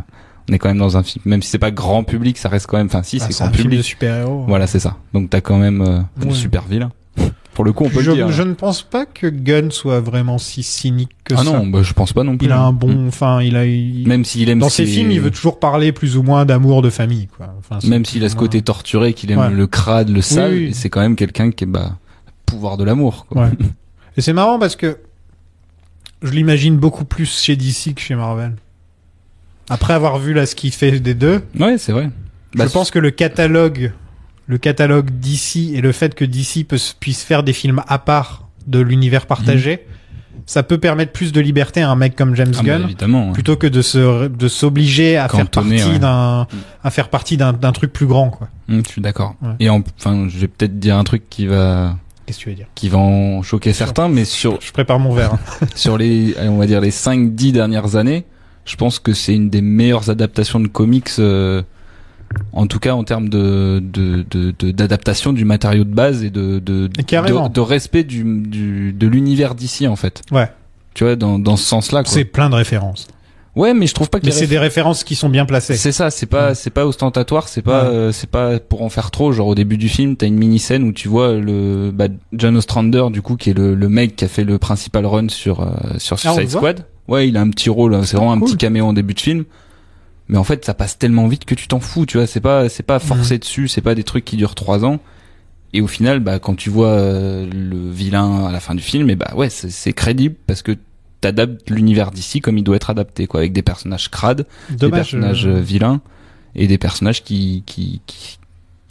On est quand même dans un film, même si c'est pas grand public, ça reste quand même. Enfin, si, c'est grand public. C'est un film de super-héros. Voilà, c'est ça. Donc t'as quand même des super vilains. Pour le coup, on peut le dire. Je ne pense pas que Gunn soit vraiment si cynique que ça. Ah non, bah, je pense pas non plus. Il a un bon, enfin, même s'il aime dans ses films, il veut toujours parler plus ou moins d'amour de famille, quoi. Enfin, même s'il a ce côté torturé, qu'il aime le crade, le sale, et c'est quand même quelqu'un qui est, pouvoir de l'amour, quoi. Ouais. Et c'est marrant parce que je l'imagine beaucoup plus chez DC que chez Marvel. Après avoir vu là ce qu'il fait des deux. Ouais, c'est vrai. Je pense que le catalogue DC et le fait que DC puisse faire des films à part de l'univers partagé, ça peut permettre plus de liberté à un mec comme James Gunn, évidemment, plutôt que de s'obliger à faire partie d'un truc plus grand, quoi. Je suis d'accord. Ouais. Et enfin, je vais peut-être dire un truc qui va Qu'est-ce que tu veux dire? Qui va en choquer certains, mais je prépare mon verre. Sur on va dire les 5-10 dernières années, je pense que c'est une des meilleures adaptations de comics, en tout cas en termes d'adaptation du matériau de base et de respect de l'univers d'ici, en fait. Ouais. Tu vois, dans ce sens-là, quoi. C'est plein de références. Ouais, mais je trouve pas que c'est des références qui sont bien placées. C'est ça, c'est pas ostentatoire, c'est pas pour en faire trop. Genre au début du film, t'as une mini scène où tu vois John Ostrander, du coup, qui est le mec qui a fait le principal run sur Suicide Squad. Ouais, il a un petit rôle, c'est vraiment un petit caméo en début de film. Mais en fait, ça passe tellement vite que tu t'en fous, tu vois, c'est pas forcé dessus, c'est pas des trucs qui durent 3 ans. Et au final, quand tu vois le vilain à la fin du film, c'est crédible parce que t'adaptes l'univers d'ici comme il doit être adapté, quoi, avec des personnages crades, des personnages vilains et des personnages qui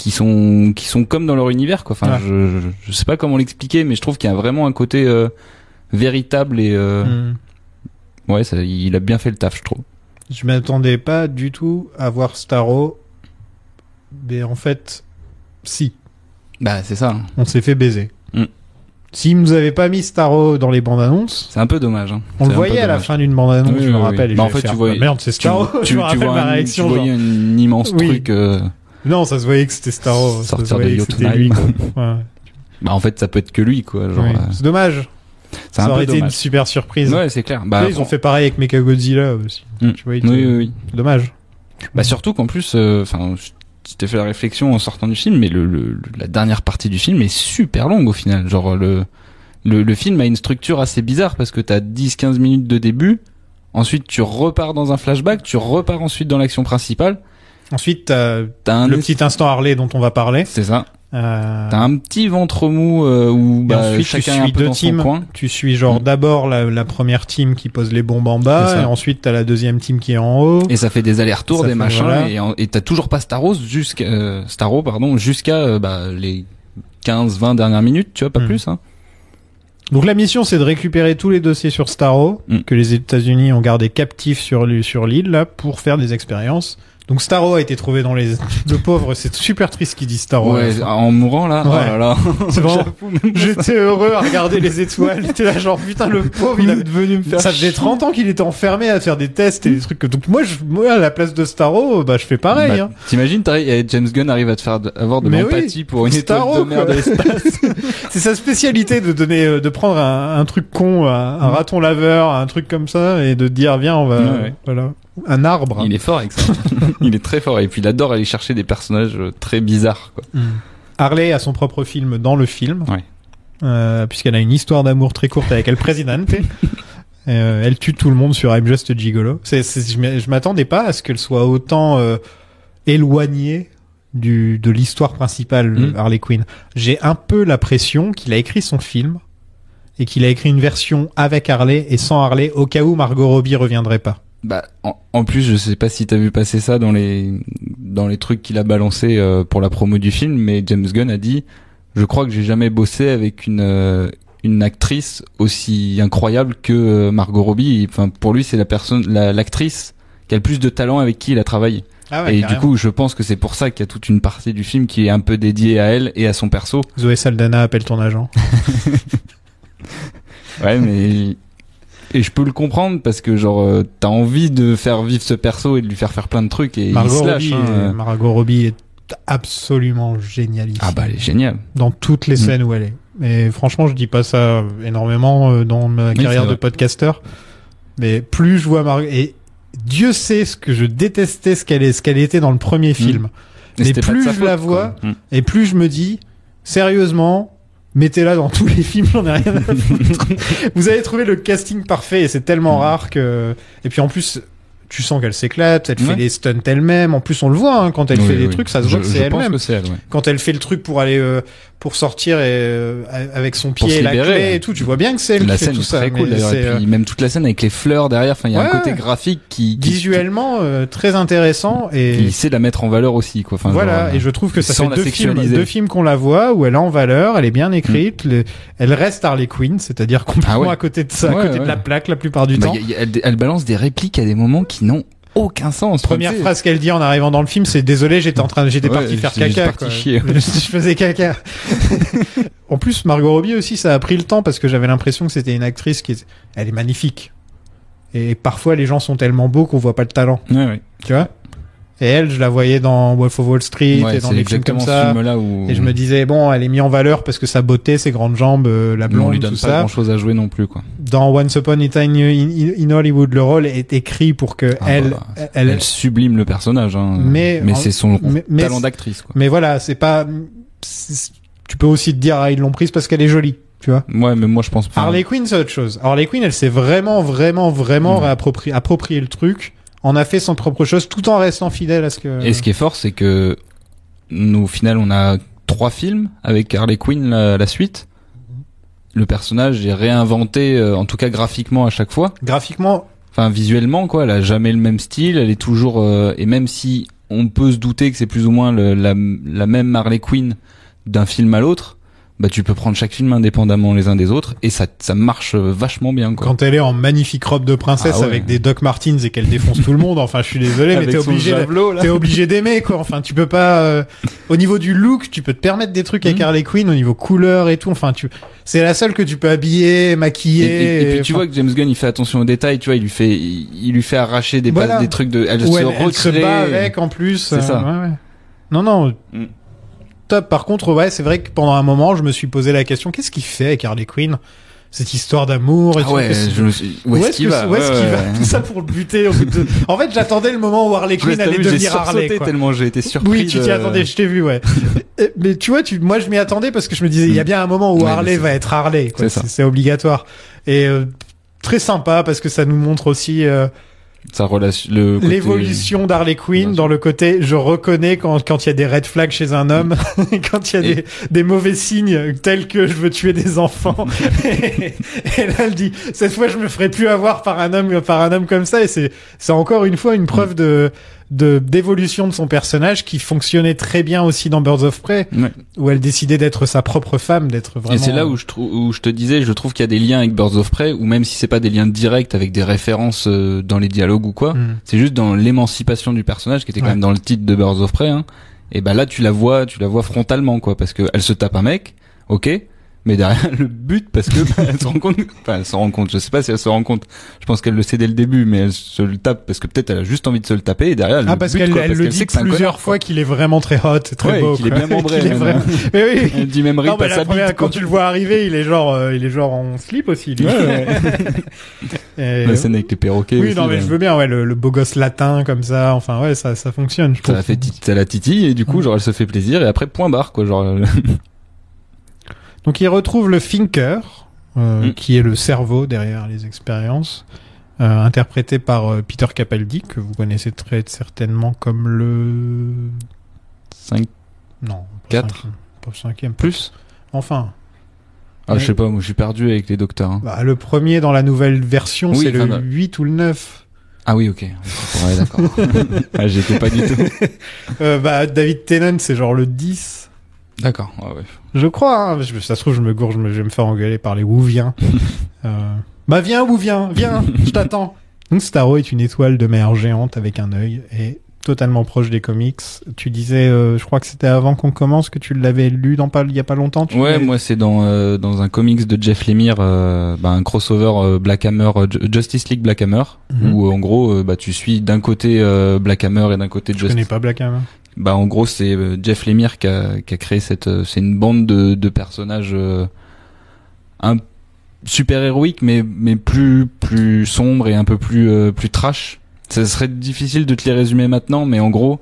sont comme dans leur univers, quoi. Enfin, je sais pas comment l'expliquer, mais je trouve qu'il y a vraiment un côté véritable et il a bien fait le taf, je trouve. Je m'attendais pas du tout à voir Starro, mais en fait, si. C'est ça. On s'est fait baiser. S'ils nous avaient pas mis Starro dans les bandes annonces, c'est un peu dommage. On le voyait à la fin d'une bande annonce, je me rappelle. En fait, tu voyais. Merde, c'est Starro. Tu vois ma réaction. Tu voyais un immense truc. Non, ça se voyait que c'était Starro. Sortir de Jotunheim. En fait, ça peut être que lui, quoi. Genre. C'est dommage. Ça aurait été une super surprise. Ouais, c'est clair. Ils ont fait pareil avec Mechagodzilla aussi. Tu vois, oui. C'est dommage. Surtout qu'en plus, je t'ai fait la réflexion en sortant du film, mais la dernière partie du film est super longue au final. Genre le film a une structure assez bizarre parce que t'as 10-15 minutes de début, ensuite tu repars dans un flashback, tu repars ensuite dans l'action principale. Ensuite t'as le petit instant Harley dont on va parler. C'est ça. T'as un petit ventre mou où ensuite chacun tu suis deux teams. Tu suis d'abord la première team qui pose les bombes en bas, et ensuite t'as la deuxième team qui est en haut. Et ça fait des allers-retours, des machins, et t'as toujours pas Starro jusqu'à les 15-20 dernières minutes, tu vois, pas plus. Hein. Donc la mission, c'est de récupérer tous les dossiers sur Starro que les États-Unis ont gardé captifs sur l'île là pour faire des expériences Donc Starro a été trouvé dans les... Le pauvre, c'est super triste ce qu'il dit Starro. Ouais, en mourant là. Ouais. Oh là là. C'est vraiment... J'étais heureux à regarder les étoiles. J'étais là genre putain le pauvre, il est devenu me faire... Ça faisait 30 ans qu'il était enfermé à faire des tests et des trucs. Donc moi à la place de Starro, je fais pareil. Hein. T'imagines, James Gunn arrive à te faire avoir de l'empathie pour une étoile de mer de l'espace. C'est sa spécialité de prendre un truc con, un raton laveur, un truc comme ça et de dire viens on va voilà. Un arbre. Il est fort avec ça. Il est très fort. Et puis il adore aller chercher des personnages très bizarres, quoi. Harley a son propre film dans le film. Ouais. Puisqu'elle a une histoire d'amour très courte avec El Presidente. Elle tue tout le monde sur I'm Just a Gigolo. Je m'attendais pas à ce qu'elle soit autant éloignée de l'histoire principale Harley Quinn. J'ai un peu l'impression qu'il a écrit son film et qu'il a écrit une version avec Harley et sans Harley au cas où Margot Robbie reviendrait pas. En plus, je sais pas si t'as vu passer ça dans les trucs qu'il a balancé pour la promo du film, mais James Gunn a dit, je crois que j'ai jamais bossé avec une actrice aussi incroyable que Margot Robbie. Enfin, pour lui, c'est l'actrice qui a le plus de talent avec qui il a travaillé. Ah ouais, et carrément. du coup, je pense que c'est pour ça qu'il y a toute une partie du film qui est un peu dédiée à elle et à son perso. Zoé Saldana appelle ton agent. Ouais, mais... Et je peux le comprendre parce que genre t'as envie de faire vivre ce perso et de lui faire plein de trucs et il se lâche. Margot Robbie est absolument génialiste. Ah elle est géniale. Dans toutes les scènes où elle est. Et franchement, je dis pas ça énormément dans ma carrière de podcasteur. Mais plus je vois Margot... Et Dieu sait ce que je détestais ce qu'elle était dans le premier film. Mais plus je la vois et plus je me dis, sérieusement... Mettez-la dans tous les films, j'en ai rien à foutre. Vous avez trouvé le casting parfait et c'est tellement rare que... Et puis en plus, tu sens qu'elle s'éclate, elle fait les stunts elle-même. En plus, on le voit quand elle fait des trucs, ça se voit que c'est elle-même. Que c'est elle, quand elle fait le truc pour aller pour sortir avec son pied et la clé et tout, tu vois bien que c'est elle qui fait tout ça. La scène est très cool d'ailleurs. Et puis même toute la scène avec les fleurs derrière, enfin il y a un côté graphique qui visuellement très intéressant et il sait la mettre en valeur aussi quoi. Enfin voilà, et je trouve que ça fait deux films qu'on la voit où elle est en valeur, elle est bien écrite, elle reste Harley Quinn, c'est-à-dire complètement à côté de ça, à côté de la plaque la plupart du temps. Elle balance des répliques à des moments qui n'ont aucun sens. Première phrase qu'elle dit en arrivant dans le film, c'est désolé, j'étais parti faire caca, quoi. Je faisais caca. En plus, Margot Robbie aussi, ça a pris le temps parce que j'avais l'impression que c'était une actrice elle est magnifique. Et parfois, les gens sont tellement beaux qu'on voit pas le talent. Ouais. Tu vois? Et elle, je la voyais dans Wolf of Wall Street et dans des films comme ça. Et je me disais, bon, elle est mise en valeur parce que sa beauté, ses grandes jambes, la blonde, on lui donne tout pas ça. grand chose à jouer non plus, quoi. Dans Once Upon a Time in Hollywood, le rôle est écrit pour que elle sublime le personnage, hein. Mais c'est son talent d'actrice, quoi. Mais voilà, tu peux aussi te dire, ils l'ont prise parce qu'elle est jolie. Tu vois. Ouais, mais moi je pense pas. Harley Quinn, c'est autre chose. Harley Quinn, elle s'est vraiment approprié le truc. On a fait son propre chose tout en restant fidèle à ce que... Et ce qui est fort, c'est que nous, au final, on a 3 films avec Harley Quinn, la suite. Le personnage est réinventé, en tout cas graphiquement à chaque fois. Graphiquement? Enfin, visuellement, quoi. Elle a jamais le même style. Elle est toujours... et même si on peut se douter que c'est plus ou moins la même Harley Quinn d'un film à l'autre, bah tu peux prendre chaque film indépendamment les uns des autres et ça marche vachement bien, quoi. Quand elle est en magnifique robe de princesse avec des Doc Martens et qu'elle défonce tout le monde, enfin je suis désolé mais t'es obligé d'aimer, quoi. Enfin tu peux pas au niveau du look, tu peux te permettre des trucs avec Harley Quinn au niveau couleur et tout, enfin c'est la seule que tu peux habiller, maquiller et puis tu vois que James Gunn il fait attention aux détails, tu vois, il lui fait arracher des trucs de elle se bat avec en plus, c'est ça. Non. Top. Par contre, c'est vrai que pendant un moment, je me suis posé la question, qu'est-ce qu'il fait avec Harley Quinn? Cette histoire d'amour et tout. Où est-ce qu'il va? Tout ça pour le buter. En fait, j'attendais le moment où Harley Quinn allait devenir Harley, quoi. Tellement j'ai été surpris. Oui, tu t'y attendais, je t'ai vu, ouais. Mais tu vois, moi, je m'y attendais parce que je me disais, il y a bien un moment où Harley va être Harley, quoi. C'est obligatoire. Et, très sympa parce que ça nous montre aussi, sa relation, l'évolution d'Harley Quinn dans le côté je reconnais quand il y a des red flags chez un homme, quand il y a des mauvais signes tels que je veux tuer des enfants et là elle dit cette fois je me ferai plus avoir par un homme comme ça et c'est encore une fois une preuve de d'évolution de son personnage qui fonctionnait très bien aussi dans Birds of Prey, où elle décidait d'être sa propre femme, d'être vraiment... Et c'est là où je te disais, je trouve qu'il y a des liens avec Birds of Prey, ou même si c'est pas des liens directs avec des références dans les dialogues ou quoi, c'est juste dans l'émancipation du personnage, qui était quand même dans le titre de Birds of Prey, hein. Et bah là tu la vois frontalement, quoi, parce que elle se tape un mec, ok, mais derrière le but, parce que elle se rend compte, je sais pas si elle se rend compte, je pense qu'elle le sait dès le début, mais elle se le tape parce que peut-être elle a juste envie de se le taper, et derrière parce qu'elle le dit plusieurs fois qu'il est vraiment très hot, très beau, qu'il est bien membré, mais oui, elle dit même non, mais la première, quand tu le vois arriver, il est genre en slip aussi, lui. La scène avec les perroquets oui, aussi, non mais je veux bien, le beau gosse latin comme ça, enfin ça fonctionne, je trouve. Ça la titille, et du coup genre elle se fait plaisir, et après point barre, quoi, genre. Donc il retrouve le Thinker, qui est le cerveau derrière les expériences, interprété par Peter Capaldi, que vous connaissez très certainement comme le 5 non, 4 pas 5e plus. Enfin. Ah, je sais pas, moi je suis perdu avec les docteurs. Hein. Bah, le premier dans la nouvelle version, c'est le 8 ou le 9. Ah oui, ok. Ouais, d'accord. J'étais pas du tout. David Tennant, c'est genre le 10. D'accord, ouais. Je crois, hein. Ça se trouve, je me gourre, je vais me faire engueuler par les Wouviens. Viens, Wouvien, viens, je t'attends. Donc, Starro est une étoile de mer géante avec un œil et totalement proche des comics. Tu disais, je crois que c'était avant qu'on commence, que tu l'avais lu il y a pas longtemps. Moi c'est dans un comics de Jeff Lemire, un crossover Black Hammer, Justice League Black Hammer, où en gros, tu suis d'un côté Black Hammer et d'un côté Justice. Je connais pas Black Hammer. En gros c'est Jeff Lemire qui a créé c'est une bande de personnages un super héroïques mais plus sombres et un peu plus trash. Ça serait difficile de te les résumer maintenant, mais en gros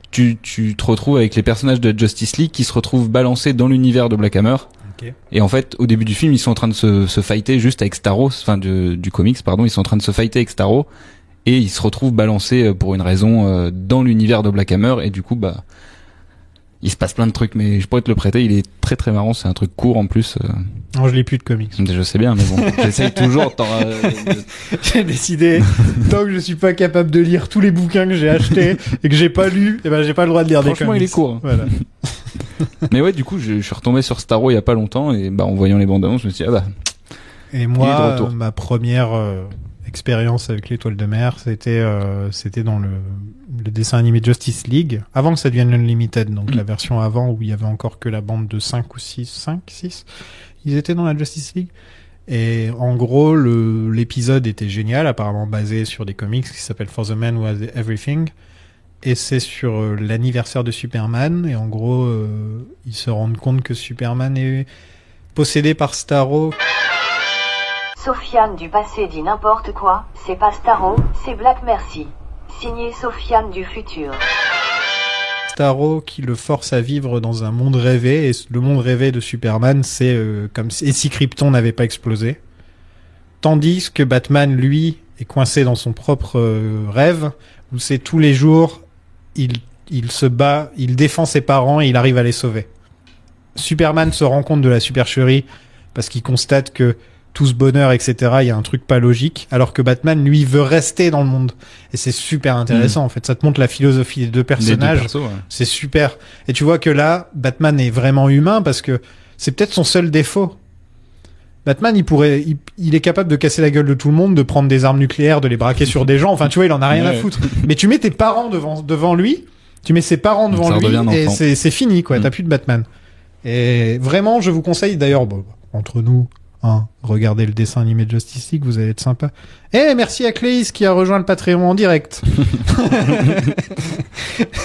tu te retrouves avec les personnages de Justice League qui se retrouvent balancés dans l'univers de Black Hammer. Okay. Et en fait au début du film ils sont en train de se fighter juste avec Starro, enfin du comics pardon, ils sont en train de se fighter avec Starro. Et il se retrouve balancé pour une raison dans l'univers de Black Hammer, et du coup il se passe plein de trucs, mais je pourrais te le prêter, il est très très marrant, c'est un truc court en plus. Non, je lis plus de comics. Je sais bien, mais bon, j'essaye toujours. J'ai décidé, tant que je suis pas capable de lire tous les bouquins que j'ai achetés et que j'ai pas lus, j'ai pas le droit de lire des comics. Franchement, il est court. Hein. Voilà. Mais ouais, du coup, je suis retombé sur Starro il y a pas longtemps, et en voyant les bandes annonces, je me suis dit Et moi, ma première expérience avec l'étoile de mer, c'était dans le dessin animé Justice League, avant que ça devienne Unlimited, donc la version avant où il y avait encore que la bande de 5 ou 6, ils étaient dans la Justice League. Et en gros, l'épisode était génial, apparemment basé sur des comics qui s'appellent For the Man Who Has Everything, et c'est sur l'anniversaire de Superman, et en gros, ils se rendent compte que Superman est possédé par Starro. Sofiane du passé dit n'importe quoi, c'est pas Starro, c'est Black Mercy. Signé Sofiane du futur. Starro qui le force à vivre dans un monde rêvé, et le monde rêvé de Superman, c'est comme si Krypton n'avait pas explosé. Tandis que Batman, lui, est coincé dans son propre rêve, où c'est tous les jours, il se bat, il défend ses parents et il arrive à les sauver. Superman se rend compte de la supercherie parce qu'il constate que tout ce bonheur, etc., il y a un truc pas logique, alors que Batman, lui, veut rester dans le monde. Et c'est super intéressant, en fait. Ça te montre la philosophie des deux personnages. C'est super. Et tu vois que là, Batman est vraiment humain, parce que c'est peut-être son seul défaut. Batman, il est capable de casser la gueule de tout le monde, de prendre des armes nucléaires, de les braquer sur des gens. Enfin, tu vois, il en a rien à foutre. Mais tu mets tes parents devant lui, tu mets ses parents devant lui, et c'est fini, quoi. T'as plus de Batman. Et vraiment, je vous conseille, d'ailleurs, entre nous, regardez le dessin animé de Justice League, vous allez être sympa. Et merci à Cléis qui a rejoint le Patreon en direct.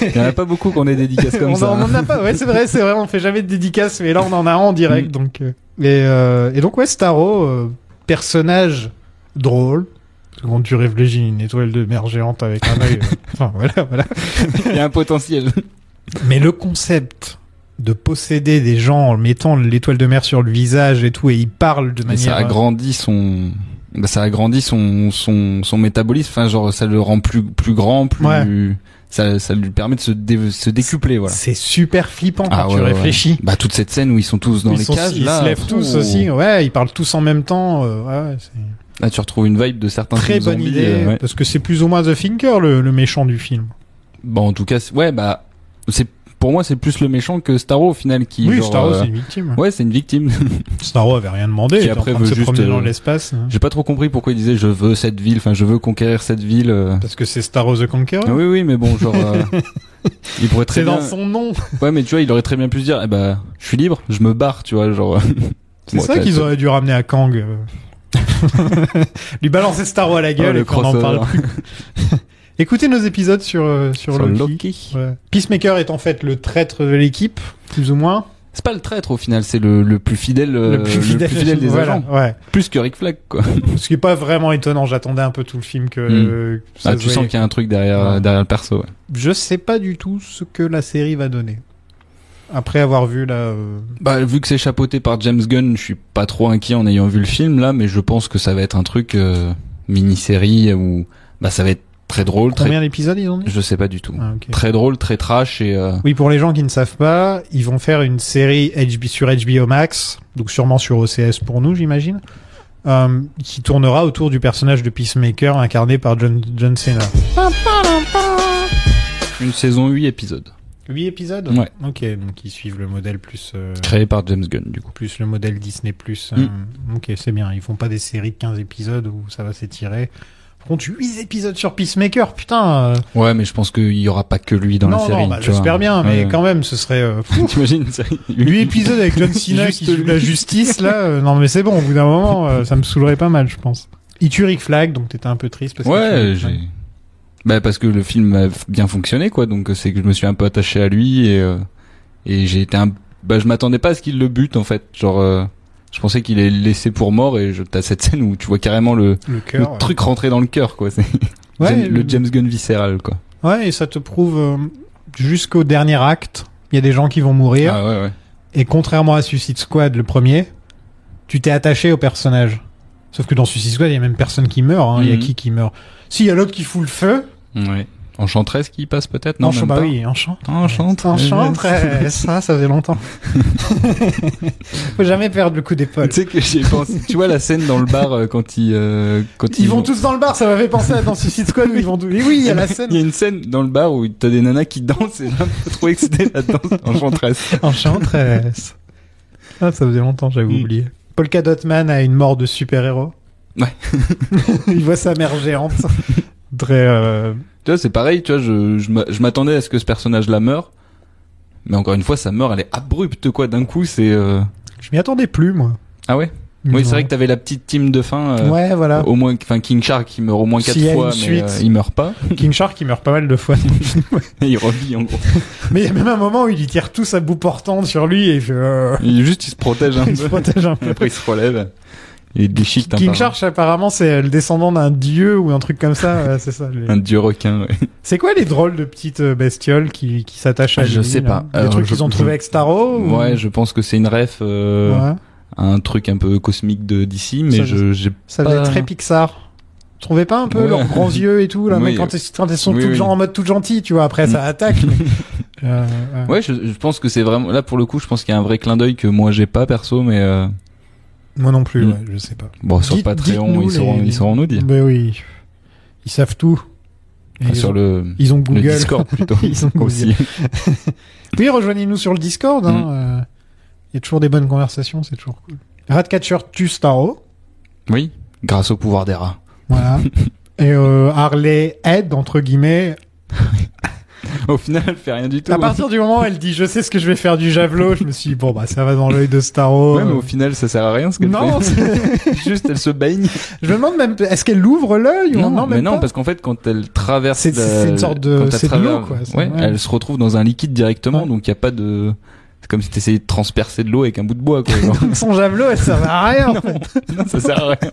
Il n'y en a pas beaucoup qu'on ait dédicaces comme ça. On en a pas, ouais, c'est vrai, on fait jamais de dédicaces, mais là on en a un en direct, donc. Et donc ouais, Starro, personnage drôle. Quand tu réfléchis, une étoile de mer géante avec un œil. Enfin voilà. Il y a un potentiel. Mais le concept de posséder des gens en mettant l'étoile de mer sur le visage et tout, et il parle de manière... Ça agrandit son métabolisme, enfin genre ça le rend plus grand, ça lui permet de se décupler, voilà. C'est super flippant quand tu réfléchis. Ouais. Toute cette scène où ils sont tous dans les cages, ils se lèvent tous aussi, ils parlent tous en même temps, Ah, tu retrouves une vibe de certains très bonne zombies, idée, parce que c'est plus ou moins The Thinker le méchant du film. Bon, en tout cas, pour moi, c'est plus le méchant que Starro au final qui. Oui, Starro c'est une victime. Ouais, c'est une victime. Starro avait rien demandé. Qui après veut se juste promener dans l'espace. J'ai pas trop compris pourquoi il disait je veux cette ville, enfin je veux conquérir cette ville. Parce que c'est Starro the Conqueror. Oui, mais bon, genre. Il pourrait très bien. C'est dans son nom. Ouais, mais tu vois, il aurait très bien pu se dire, je suis libre, je me barre, tu vois, genre. C'est ça qu'ils auraient dû ramener à Kang. Lui balancer Starro à la gueule et qu'on n'en parle plus. Écoutez nos épisodes sur Loki. Ouais. Peacemaker est en fait le traître de l'équipe, plus ou moins. C'est pas le traître au final, c'est le plus fidèle, le plus fidèle des agents. Ouais. Plus que Rick Flag, quoi. Ce qui est pas vraiment étonnant. J'attendais un peu tout le film que. Tu sens qu'il y a un truc derrière le perso. Ouais. Je sais pas du tout ce que la série va donner. Après avoir vu vu que c'est chapeauté par James Gunn, je suis pas trop inquiet en ayant vu le film là, mais je pense que ça va être un truc mini-série où ça va être très drôle. Combien d'épisodes ils ont dit ? Je sais pas du tout. Ah, okay. Très drôle, très trash et. Oui, pour les gens qui ne savent pas, ils vont faire une série sur HBO Max, donc sûrement sur OCS pour nous, j'imagine, qui tournera autour du personnage de Peacemaker incarné par John Cena. Une saison 8 épisodes. 8 épisodes ? Ouais. Ok, donc ils suivent le modèle plus... créé par James Gunn, du coup. Plus le modèle Disney+. Ok, c'est bien. Ils font pas des séries de 15 épisodes où ça va s'étirer. Par contre, 8 épisodes sur Peacemaker, putain. Ouais, mais je pense qu'il y aura pas que lui dans la série. Non, j'espère bien, mais quand même, ce serait... T'imagines une série 8 épisodes avec John Cena qui joue la justice, là. Non, mais c'est bon, au bout d'un moment, ça me saoulerait pas mal, je pense. Il tue Rick Flag, donc t'étais un peu triste parce que... parce que le film a bien fonctionné, quoi. Donc c'est que je me suis un peu attaché à lui et j'ai été je m'attendais pas à ce qu'il le bute, en fait. Genre... je pensais qu'il est laissé pour mort et t'as cette scène où tu vois carrément le truc rentrer dans le cœur, quoi. C'est le James Gunn viscéral, quoi. Ouais, et ça te prouve jusqu'au dernier acte, il y a des gens qui vont mourir. Ah ouais. Et contrairement à Suicide Squad, le premier, tu t'es attaché au personnage. Sauf que dans Suicide Squad, il y a même personne qui meurt. Hein. Il y a qui meurt ? Si, il y a l'autre qui fout le feu. Ouais. Enchantress qui passe peut-être, non? Bah oui, Enchantress, ça faisait longtemps. Faut jamais perdre le coup d'épaule. Tu sais que j'ai pensé, tu vois la scène dans le bar quand ils vont tous dans le bar, ça m'avait pensé à dans Suicide Squad où ils vont tous. Et oui, il y a la scène. Il y a une scène dans le bar où t'as des nanas qui dansent et j'ai un peu trop excité là-dedans. Enchantress. Ah, ça faisait longtemps, j'avais oublié. Polka Dot Man a une mort de super-héros. Ouais. Il voit sa mère géante. Très Tu vois, c'est pareil, tu vois, je m'attendais à ce que ce personnage-là meure. Mais encore une fois, sa mort, elle est abrupte, quoi. D'un coup, c'est... Je m'y attendais plus, moi. Ah ouais? Oui, c'est vrai que t'avais la petite team de fin. Ouais, voilà. Au moins, King Shark, il meurt au moins 4 fois, mais il meurt pas. King Shark, il meurt pas mal de fois. Et il revit, en gros. Mais il y a même un moment où il y tire tous à bout portant sur lui et il fait... il se protège un peu. Après, il se relève. Et déchique King Shark, apparemment, c'est le descendant d'un dieu ou un truc comme ça. C'est ça. Un dieu requin, ouais. C'est quoi les drôles de petites bestioles qui s'attachent à lui? Je sais pas. Des trucs qu'ils ont trouvé avec Starro? Ouais, je pense que c'est une ref, un truc un peu cosmique d'ici, mais ça devait être très Pixar. Tu trouvais pas un peu leurs grands yeux et tout, là, mais quand elles sont en mode tout gentil, tu vois, après ça attaque. Ouais, je pense que c'est vraiment, là, pour le coup, je pense qu'il y a un vrai clin d'œil que moi j'ai pas, perso, mais moi non plus, ouais, je sais pas. Bon, sur Patreon, ils sauront nous dire. Ben oui. Ils savent tout. Ils ont Google. Le Discord, plutôt. Ils ont aussi. Oui, rejoignez-nous sur le Discord, hein. Il y a toujours des bonnes conversations, c'est toujours cool. Ratcatcher tue Starro. Oui. Grâce au pouvoir des rats. Voilà. Et, Harley aide, entre guillemets. Au final, elle fait rien du tout. À partir du moment où elle dit, je sais ce que je vais faire du javelot, je me suis dit, bon, ça va dans l'œil de Starro. Ouais, mais au final, ça sert à rien ce qu'elle fait. Non, juste, elle se baigne. Je me demande même, est-ce qu'elle ouvre l'œil ou non, mais non, parce qu'en fait, quand elle traverse c'est une sorte de, c'est de l'eau, quoi. Ouais, elle se retrouve dans un liquide directement, donc il y a pas de, c'est comme si t'essayais de transpercer de l'eau avec un bout de bois, quoi. Son javelot, elle sert à rien, en fait. Non, ça sert à rien.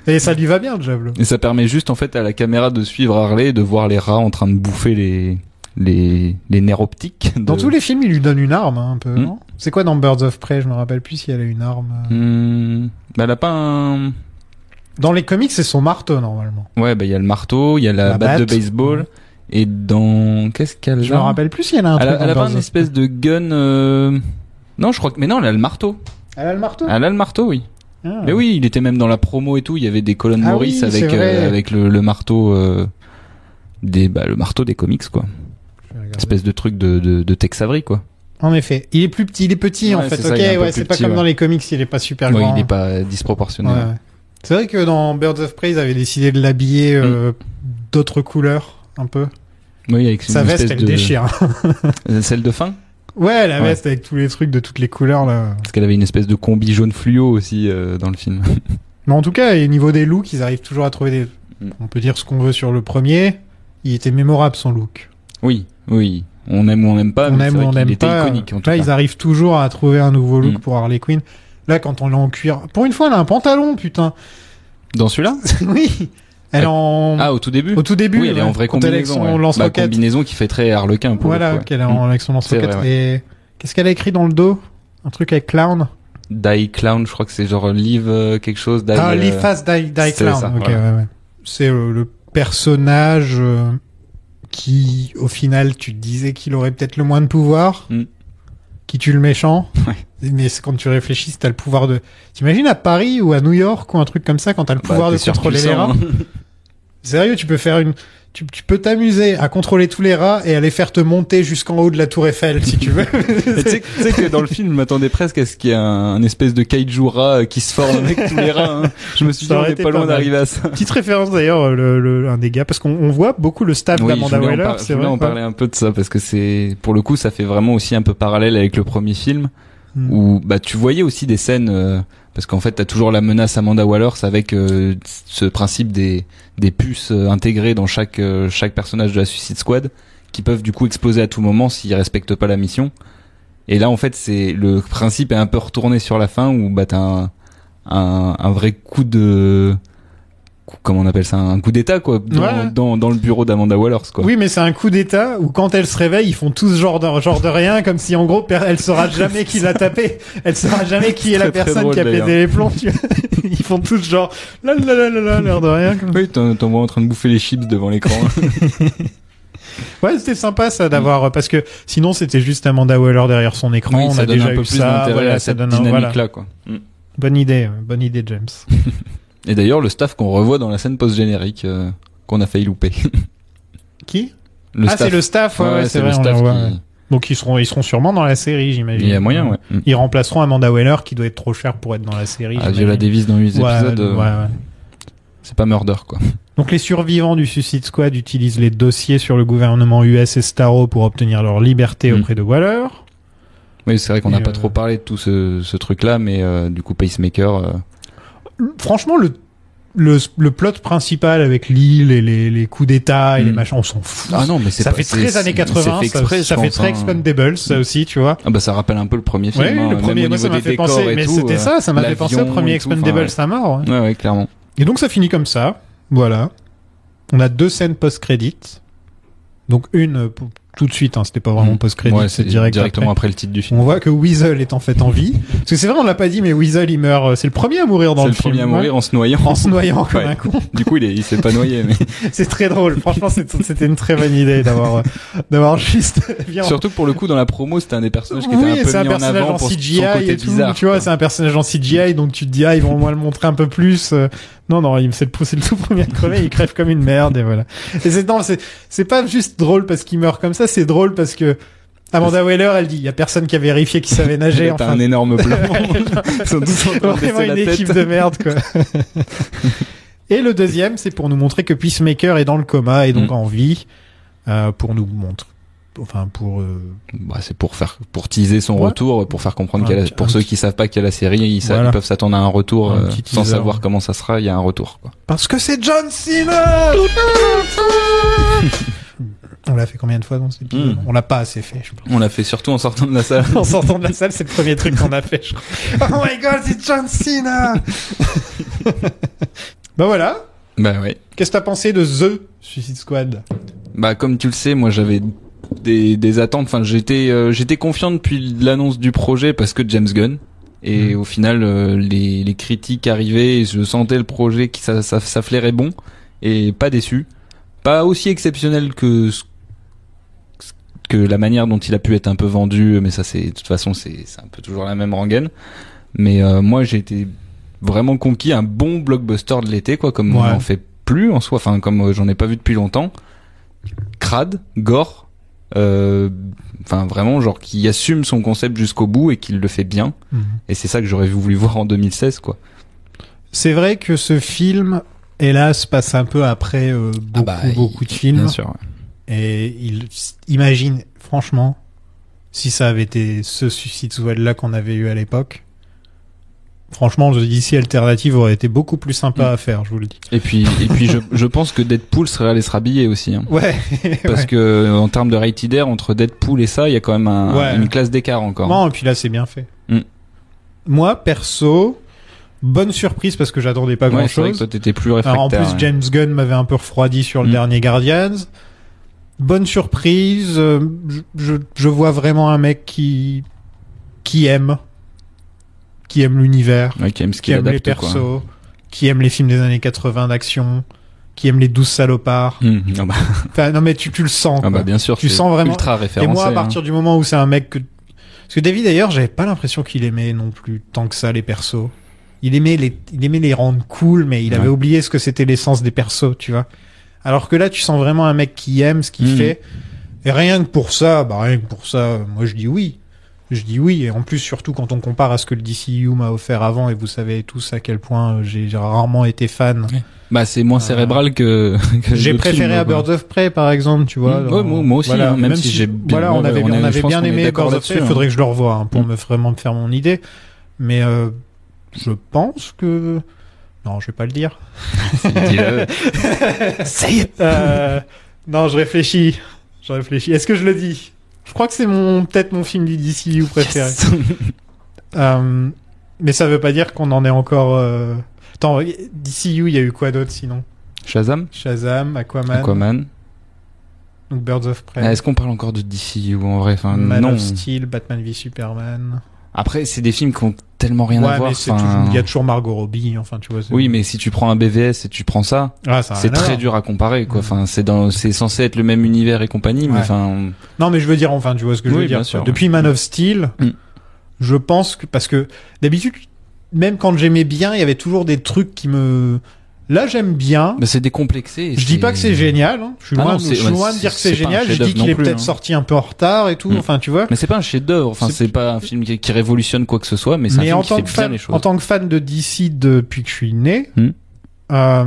Et ça lui va bien, le javelot. Et ça permet juste, en fait, à la caméra de suivre Harley et de voir les rats en train de bouffer les nerfs optiques. Dans tous les films, il lui donne une arme, hein, un peu, non? C'est quoi dans Birds of Prey? Je me rappelle plus si elle a une arme. Elle a pas un... Dans les comics, c'est son marteau, normalement. Ouais, il y a le marteau, il y a la batte de baseball. Ouais. Et dans... Qu'est-ce qu'elle a? Je me rappelle plus si elle a un truc. Elle a pas une espèce de gun, Non, je crois que... Mais non, elle a le marteau. Elle a le marteau? Elle a le marteau, oui. Mais oui, il était même dans la promo et tout. Il y avait des colonnes Morris avec le marteau le marteau des comics, quoi. Espèce de truc de Tex Avery, quoi. En effet, il est petit en fait. C'est pas comme dans les comics, il est pas super grand. Il est pas disproportionné. Ouais. C'est vrai que dans Birds of Prey, ils avaient décidé de l'habiller d'autres couleurs, un peu. Oui, avec sa veste, elle déchire. Celle de fin. Ouais, la veste avec tous les trucs de toutes les couleurs là. Parce qu'elle avait une espèce de combi jaune fluo aussi dans le film. Mais en tout cas, au niveau des looks, ils arrivent toujours à trouver des. On peut dire ce qu'on veut sur le premier. Il était mémorable son look. Oui. On aime ou on n'aime pas. On aime ou on n'aime pas. Iconique, en tout là, cas. Ils arrivent toujours à trouver un nouveau look pour Harley Quinn. Là, quand on l'a en cuir, pour une fois, elle a un pantalon, putain. Dans celui-là? Oui. Elle est en... Ah, au tout début? Au tout début. Oui, elle est en vraie combinaison. Combinaison qui fait très Harlequin pour voilà, qu'elle est avec son lance-roquette. Et qu'est-ce qu'elle a écrit dans le dos? Un truc avec clown? Die Clown, je crois que c'est genre Live quelque chose. Live Fast Die Clown. Ça, ok, ouais. C'est le personnage qui, au final, tu te disais qu'il aurait peut-être le moins de pouvoir. Qui tue le méchant. Ouais. Mais quand tu réfléchis, t'as le pouvoir de... T'imagines à Paris ou à New York ou un truc comme ça, quand t'as le pouvoir de contrôler les rats. Sérieux, tu peux faire tu peux t'amuser à contrôler tous les rats et à les faire te monter jusqu'en haut de la tour Eiffel, si tu veux. Tu sais que dans le film, je m'attendais presque à ce qu'il y ait un espèce de kaiju rat qui se forme avec tous les rats. Hein. Je me suis dit, on est pas loin d'arriver à ça. Petite référence d'ailleurs, un des gars, parce qu'on voit beaucoup le staff d'Amanda Waller. Je voulais en parler un peu de ça, parce que pour le coup, ça fait vraiment aussi un peu parallèle avec le premier film, où tu voyais aussi des scènes... parce qu'en fait, t'as toujours la menace Amanda Waller avec ce principe des puces intégrées dans chaque personnage de la Suicide Squad qui peuvent du coup exploser à tout moment s'ils respectent pas la mission. Et là, en fait, le principe est un peu retourné sur la fin où t'as un vrai coup de... Comment on appelle ça, un coup d'état quoi dans le bureau d'Amanda Waller quoi. Oui, mais c'est un coup d'état où quand elle se réveille, ils font tous genre de rien, comme si en gros elle saura jamais qui l'a tapé, elle saura jamais qui est la personne qui a pété les plombs. Ils font tous genre l'air de rien. Comme... Oui, t'en vois en train de bouffer les chips devant l'écran. Ouais, c'était sympa ça d'avoir parce que sinon c'était juste Amanda Waller derrière son écran. Oui, on a déjà eu ça. Voilà, ça donne dynamique là quoi. Bonne idée, James. Et d'ailleurs, le staff qu'on revoit dans la scène post-générique qu'on a failli louper. Qui? C'est le staff, c'est vrai, on le voit. Donc ils seront sûrement dans la série, j'imagine. Il y a moyen, ouais. Ils remplaceront Amanda Waller qui doit être trop chère pour être dans la série. Viola Davis dans 8 épisodes. Ouais. C'est pas Murder, quoi. Donc les survivants du Suicide Squad utilisent les dossiers sur le gouvernement US et Starro pour obtenir leur liberté auprès de Waller. Oui, c'est vrai qu'on n'a pas trop parlé de tout ce truc-là, mais du coup Pacemaker... Franchement, le plot principal avec l'île et les coups d'état et les machins, on s'en fout. Ah non, mais ça fait très années 80, ça fait très Expendables, ça aussi, tu vois. Ah bah ça rappelle un peu le premier film. Ouais, le premier, moi ça m'a fait penser, mais c'était ça m'a fait penser au premier Expendables à mort. Ouais, clairement. Et donc ça finit comme ça, voilà. On a 2 scènes post-crédits. Donc une tout de suite, c'était pas vraiment post-crédit, c'est directement après le titre du film. On voit que Weasel est en fait en vie. Parce que c'est vrai, on l'a pas dit, mais Weasel, il meurt, c'est le premier à mourir dans le film. C'est le premier à mourir en se noyant. En se noyant comme un con. Du coup, il s'est pas noyé, mais. C'est très drôle. Franchement, c'était une très bonne idée d'avoir juste bien. Surtout que pour le coup, dans la promo, c'était un des personnages qui était un peu mis en avant pour son côté bizarre. Tu vois, c'est un personnage en CGI, donc tu te dis, ils vont au moins le montrer un peu plus. Non, c'est le tout premier à crever, il crève comme une merde, et voilà. Et c'est pas juste drôle parce qu'il meurt comme ça, c'est drôle parce que Amanda Waller, elle dit, il y a personne qui a vérifié qu'il savait nager. T'as un énorme blanc. Ils sont tous en train de vraiment une équipe de merde, quoi. Et le deuxième, c'est pour nous montrer que Peacemaker est dans le coma et donc en vie, pour nous montrer. Enfin, c'est pour teaser son retour, pour faire comprendre pour ceux qui savent pas qu'il y a la série, ils peuvent s'attendre à un retour, sans savoir comment ça sera, il y a un retour, quoi. Parce que c'est John Cena! On l'a fait combien de fois dans cet épisode? On l'a pas assez fait, je pense. On l'a fait surtout en sortant de la salle. En sortant de la salle, c'est le premier truc qu'on a fait, je crois. Oh my god, c'est John Cena! Bah voilà. Bah ouais. Qu'est-ce que t'as pensé de The Suicide Squad? Bah, comme tu le sais, moi j'avais des attentes. Enfin, j'étais confiant depuis l'annonce du projet parce que James Gunn. Et au final, les critiques arrivaient et je sentais le projet qui ça flairait bon et pas déçu. Pas aussi exceptionnel que la manière dont il a pu être un peu vendu, mais ça de toute façon c'est un peu toujours la même rengaine. Mais moi j'ai été vraiment conquis un bon blockbuster de l'été, quoi, comme on en fait plus en soi, enfin comme j'en ai pas vu depuis longtemps. Crade, gore, enfin vraiment genre qui assume son concept jusqu'au bout et qui le fait bien. Et c'est ça que j'aurais voulu voir en 2016, quoi. C'est vrai que ce film, hélas, passe un peu après beaucoup de films. Bien sûr. Et imagine, franchement, si ça avait été ce Suicide Squad là qu'on avait eu à l'époque. Franchement, le DC alternative aurait été beaucoup plus sympa à faire, je vous le dis. Et puis, je pense que Deadpool serait allé se rhabiller aussi. Hein. Ouais. Parce que en termes de rated R, entre Deadpool et ça, il y a quand même une classe d'écart encore. Non, et puis là, c'est bien fait. Moi, perso, bonne surprise parce que j'attendais pas grand-chose. C'est vrai que toi, t'étais plus réfractaire. Alors, en plus, James Gunn m'avait un peu refroidi sur le dernier Guardians. Bonne surprise. Je vois vraiment un mec qui aime l'univers, qui aime les persos, qui aime les films des années 80 d'action, qui aime les 12 salopards. Enfin, non mais tu le sens. Ah bah bien sûr, tu sens vraiment. Ultra référencé. Et moi, à partir du moment où c'est un mec parce que David d'ailleurs, j'avais pas l'impression qu'il aimait non plus tant que ça les persos. Il aimait les rendre cool, mais il avait oublié ce que c'était l'essence des persos, tu vois. Alors que là, tu sens vraiment un mec qui aime ce qu'il fait. Et rien que pour ça, moi je dis oui. Et en plus, surtout quand on compare à ce que le DCU m'a offert avant, et vous savez tous à quel point j'ai rarement été fan. Bah, c'est moins cérébral que j'ai préféré à Birds of Prey, par exemple, tu vois. Moi aussi, voilà, même si j'ai bien, on avait bien aimé Birds of Prey, il faudrait que je le revoie, pour vraiment me faire mon idée. Mais, je pense que, non, je vais pas le dire. Dis-le. Non, je réfléchis. Est-ce que je le dis? Je crois que c'est peut-être mon film du DCU préféré. Mais ça veut pas dire qu'on en est encore... Attends, DCU, il y a eu quoi d'autre sinon? Shazam, Aquaman. Donc Birds of Prey. Est-ce qu'on parle encore de DCU en vrai? Enfin, Man non. of Steel, Batman v Superman. Après, c'est des films qui ont tellement rien à voir. Mais il y a toujours Margot Robbie, enfin, tu vois. Oui, mais si tu prends un BVS et tu prends ça, c'est très dur à comparer, quoi. Enfin, c'est censé être le même univers et compagnie, mais enfin. Non, mais je veux dire, enfin, tu vois ce que je veux dire. Sûr, depuis Man of Steel, je pense que, parce que, d'habitude, même quand j'aimais bien, il y avait toujours des trucs qui me... Là, j'aime bien. Mais c'est décomplexé. Je dis pas que c'est génial. Hein. Je suis loin de dire que c'est génial. Je dis qu'il est peut-être sorti un peu en retard et tout. Enfin, tu vois. Mais c'est pas un chef-d'œuvre. Enfin, c'est pas un film qui révolutionne quoi que ce soit, mais c'est un film qui fait bien les choses. En tant que fan de DC depuis que je suis né, ça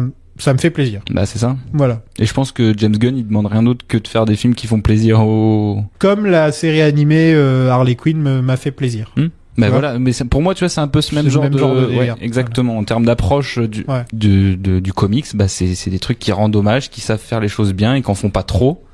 me fait plaisir. Bah, c'est ça. Voilà. Et je pense que James Gunn, il demande rien d'autre que de faire des films qui font plaisir aux... Comme la série animée Harley Quinn m'a fait plaisir. Ben voilà, mais pour moi, tu vois, c'est un peu ce même genre de exactement. En termes d'approche du comics, bah c'est des trucs qui rendent hommage, qui savent faire les choses bien et qui en font pas trop,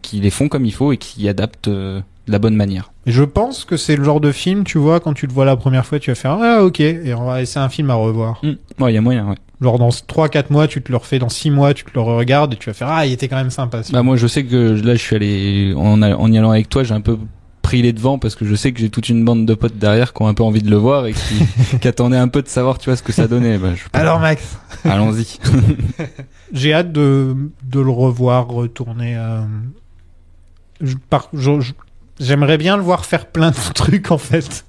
qui les font comme il faut et qui adaptent de la bonne manière. Et je pense que c'est le genre de film, tu vois, quand tu le vois la première fois, tu vas faire ok, et c'est un film à revoir. Ouais, il y a moyen, ouais. Genre dans 3-4 mois, tu te le refais, dans 6 mois, tu te le regardes et tu vas faire il était quand même sympa. Bah moi, je sais que là, je suis allé en y allant avec toi, j'ai un peu pris les devants parce que je sais que j'ai toute une bande de potes derrière qui ont un peu envie de le voir et qui attendaient un peu de savoir, tu vois, ce que ça donnait. Alors Max, allons-y. J'ai hâte de le revoir retourner. J'aimerais bien le voir faire plein de trucs en fait.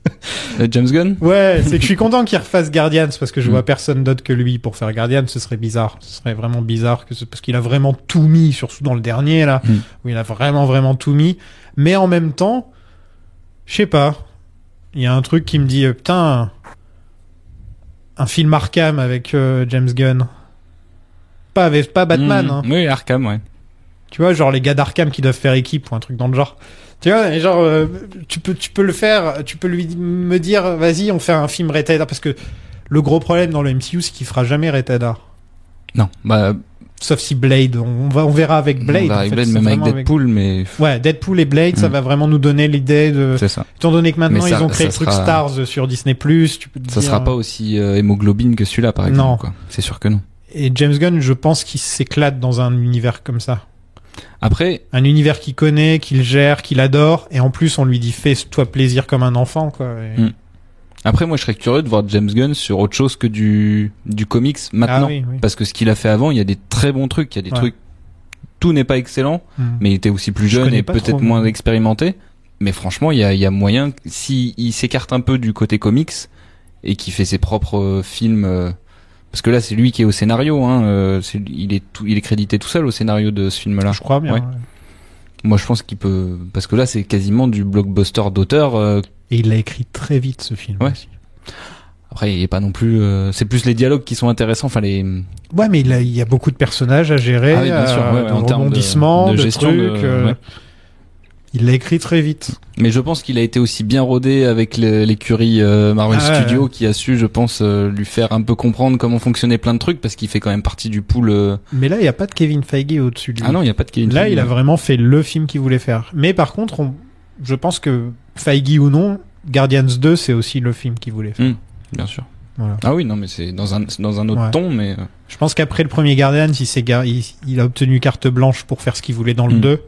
James Gunn. Ouais, c'est que je suis content qu'il refasse Guardians parce que je vois personne d'autre que lui pour faire Guardians. Ce serait bizarre. Ce serait vraiment bizarre parce qu'il a vraiment tout mis, surtout dans le dernier là, où il a vraiment tout mis. Mais en même temps, je sais pas. Il y a un truc qui me dit putain, un film Arkham avec James Gunn. Pas Batman. Hein. Oui, Arkham, ouais. Tu vois, genre les gars d'Arkham qui doivent faire équipe ou un truc dans le genre. Tu vois, genre tu peux le faire, tu peux me dire vas-y, on fait un film Rated R parce que le gros problème dans le MCU c'est qu'il fera jamais Rated R. Non, bah sauf si Blade, on verra avec Blade. On verra avec Blade, même avec Deadpool, mais ouais, Deadpool et Blade, ça va vraiment nous donner l'idée de. C'est ça. Étant donné que maintenant ils ont créé le truc Stars sur Disney+, tu peux te ça dire... sera pas aussi hémoglobine que celui-là, par exemple. Non, quoi. C'est sûr que non. Et James Gunn, je pense qu'il s'éclate dans un univers comme ça. Après, un univers qu'il connaît, qu'il gère, qu'il adore, et en plus on lui dit fais-toi plaisir comme un enfant, quoi. Et... Après, moi, je serais curieux de voir James Gunn sur autre chose que du comics maintenant, oui. Parce que ce qu'il a fait avant, il y a des très bons trucs, il y a des trucs. Tout n'est pas excellent, mais il était aussi plus jeune et peut-être moins expérimenté. Mais franchement, il y a moyen, s'il s'écarte un peu du côté comics et qui fait ses propres films. Parce que là, c'est lui qui est au scénario. Hein, il est crédité tout seul au scénario de ce film-là. Je crois bien. Ouais. Moi, je pense qu'il peut, parce que là, c'est quasiment du blockbuster d'auteur. Et il l'a écrit très vite, ce film. Ouais. Aussi. Après, il est pas non plus. C'est plus les dialogues qui sont intéressants. Enfin, les. Ouais, mais il y a beaucoup de personnages à gérer, oui, bien sûr, en rebondissements, de gestion, trucs. Ouais. Il l'a écrit très vite. Mais je pense qu'il a été aussi bien rodé avec l'écurie Marvel Studios qui a su, je pense, lui faire un peu comprendre comment fonctionnaient plein de trucs parce qu'il fait quand même partie du pool. Mais là, il y a pas de Kevin Feige au-dessus de lui. Ah non, il y a pas de Kevin Feige. Là, il a vraiment fait le film qu'il voulait faire. Mais par contre, je pense que Feige ou non, Guardians 2, c'est aussi le film qu'il voulait faire. Bien sûr. Voilà. Ah oui, non, mais c'est dans un autre ton, mais. Je pense qu'après le premier Guardians, il a obtenu carte blanche pour faire ce qu'il voulait dans le 2.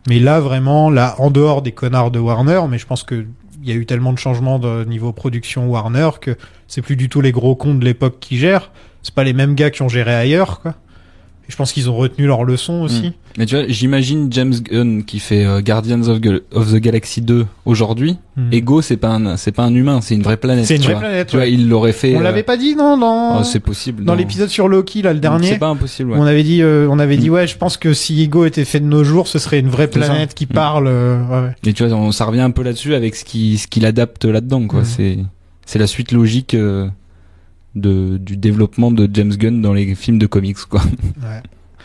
Mais là, vraiment, en dehors des connards de Warner, mais je pense que il y a eu tellement de changements de niveau production Warner que c'est plus du tout les gros cons de l'époque qui gèrent. C'est pas les mêmes gars qui ont géré ailleurs, quoi. Et je pense qu'ils ont retenu leur leçon aussi. Mais tu vois, j'imagine James Gunn qui fait Guardians of the Galaxy 2 aujourd'hui. Ego, c'est pas un humain, c'est une vraie planète. C'est une vraie planète. Tu vois, il l'aurait fait. On l'avait pas dit, non, c'est possible. Dans l'épisode sur Loki, là, le dernier. C'est pas impossible, ouais. On avait dit, ouais, je pense que si Ego était fait de nos jours, ce serait une vraie planète qui parle, ouais. Et tu vois, ça revient un peu là-dessus avec ce qu'il adapte là-dedans, quoi. C'est la suite logique, du développement de James Gunn dans les films de comics, quoi. Ouais.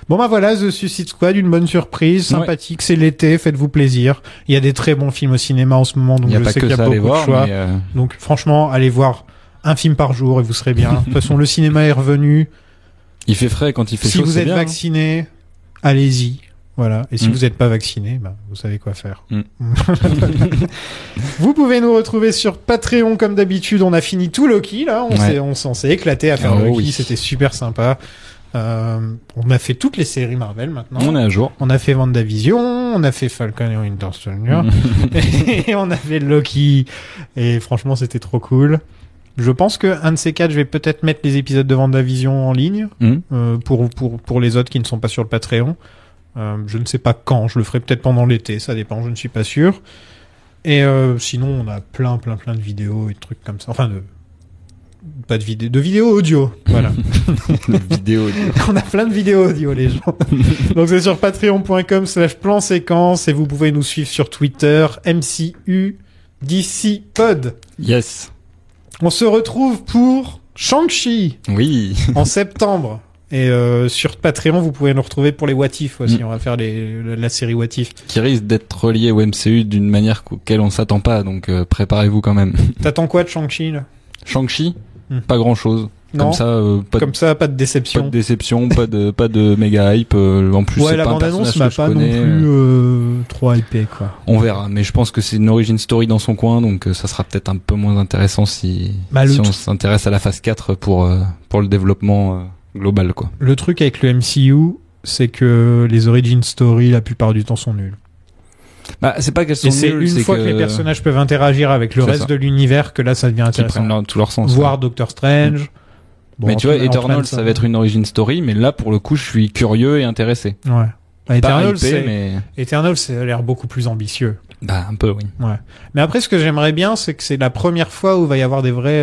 Bon bah voilà, The Suicide Squad, une bonne surprise, sympathique, c'est l'été, faites-vous plaisir. Il y a des très bons films au cinéma en ce moment, donc je sais qu'il y a beaucoup de choix. Donc franchement, allez voir un film par jour et vous serez bien. De toute façon, le cinéma est revenu. Il fait frais quand il fait chaud. Si vous êtes vacciné, allez-y. Voilà. Et si vous n'êtes pas vacciné, bah, vous savez quoi faire. Vous pouvez nous retrouver sur Patreon comme d'habitude. On a fini tout Loki, là. On s'est éclaté à faire Loki. Oui. C'était super sympa. On a fait toutes les séries Marvel maintenant. On est à jour. On a fait WandaVision, on a fait Falcon et Winter Soldier. Et on a fait Loki. Et franchement, c'était trop cool. Je pense que un de ces quatre, je vais peut-être mettre les épisodes de WandaVision en ligne, pour les autres qui ne sont pas sur le Patreon. Je ne sais pas quand, je le ferai peut-être pendant l'été, ça dépend, je ne suis pas sûr. Et sinon, on a plein de vidéos et de trucs comme ça. Enfin, de vidéos audio, voilà. Vidéo audio. On a plein de vidéos audio, les gens. Donc c'est sur patreon.com/plan séquence et vous pouvez nous suivre sur Twitter, MCU DC Pod. Yes. On se retrouve pour Shang-Chi. Oui. En septembre. Et sur Patreon, vous pouvez nous retrouver pour les What If aussi. On va faire la série What If. Qui risque d'être relié au MCU d'une manière auquel on s'attend pas, donc préparez-vous quand même. T'attends quoi de Shang-Chi, là? Shang-Chi? Pas grand-chose. Non. Comme ça, pas de déception. Pas de déception, pas de méga hype. En plus, c'est la pas un bande-annonce personnage m'a pas non plus trop hypé, quoi. On verra, mais je pense que c'est une origin story dans son coin, donc ça sera peut-être un peu moins intéressant si on s'intéresse à la phase 4 pour le développement global, quoi. Le truc avec le MCU, c'est que les origin story, la plupart du temps, sont nuls. Bah, c'est pas qu'elles sont nulles, c'est une fois que les personnages peuvent interagir avec le reste de l'univers que là, ça devient intéressant. Qui prennent tout leur sens. Voir Doctor Strange. Bon, mais tu vois, Eternal, ça va être une origin story, mais là, pour le coup, je suis curieux et intéressé. Ouais. Bah, Eternal, mais... Eternal, ça a l'air beaucoup plus ambitieux. Bah, un peu, oui. Ouais. Mais après, ce que j'aimerais bien, c'est que c'est la première fois où il va y avoir des vrais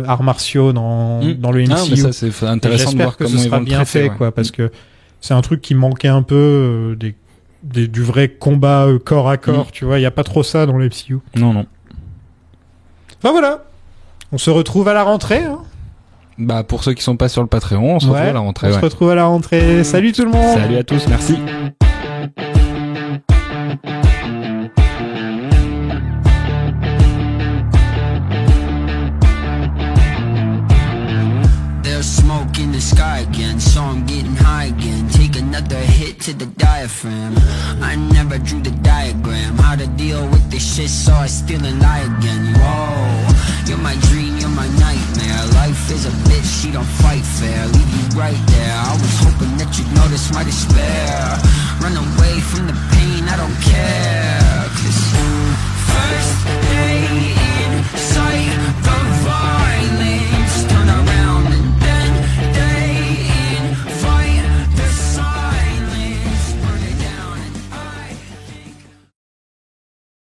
arts martiaux dans le MCU. Ah, mais ça, c'est intéressant de voir comment ils vont sera bien fait, quoi, parce que c'est un truc qui manquait un peu du vrai combat corps à corps, tu vois. Il y a pas trop ça dans le MCU. Non. Enfin, voilà. On se retrouve à la rentrée, hein. Bah, pour ceux qui sont pas sur le Patreon, on se retrouve à la rentrée. On se retrouve à la rentrée. Salut tout le monde. Salut à tous, merci. Smoke in the sky again, so I'm getting high again. Take another hit to the diaphragm. I never drew the diagram, how to deal with this shit, so I still and lie again. Whoa, you're my dream, you're my nightmare. Life is a bitch, she don't fight fair. Leave you right there, I was hoping that you'd notice my despair.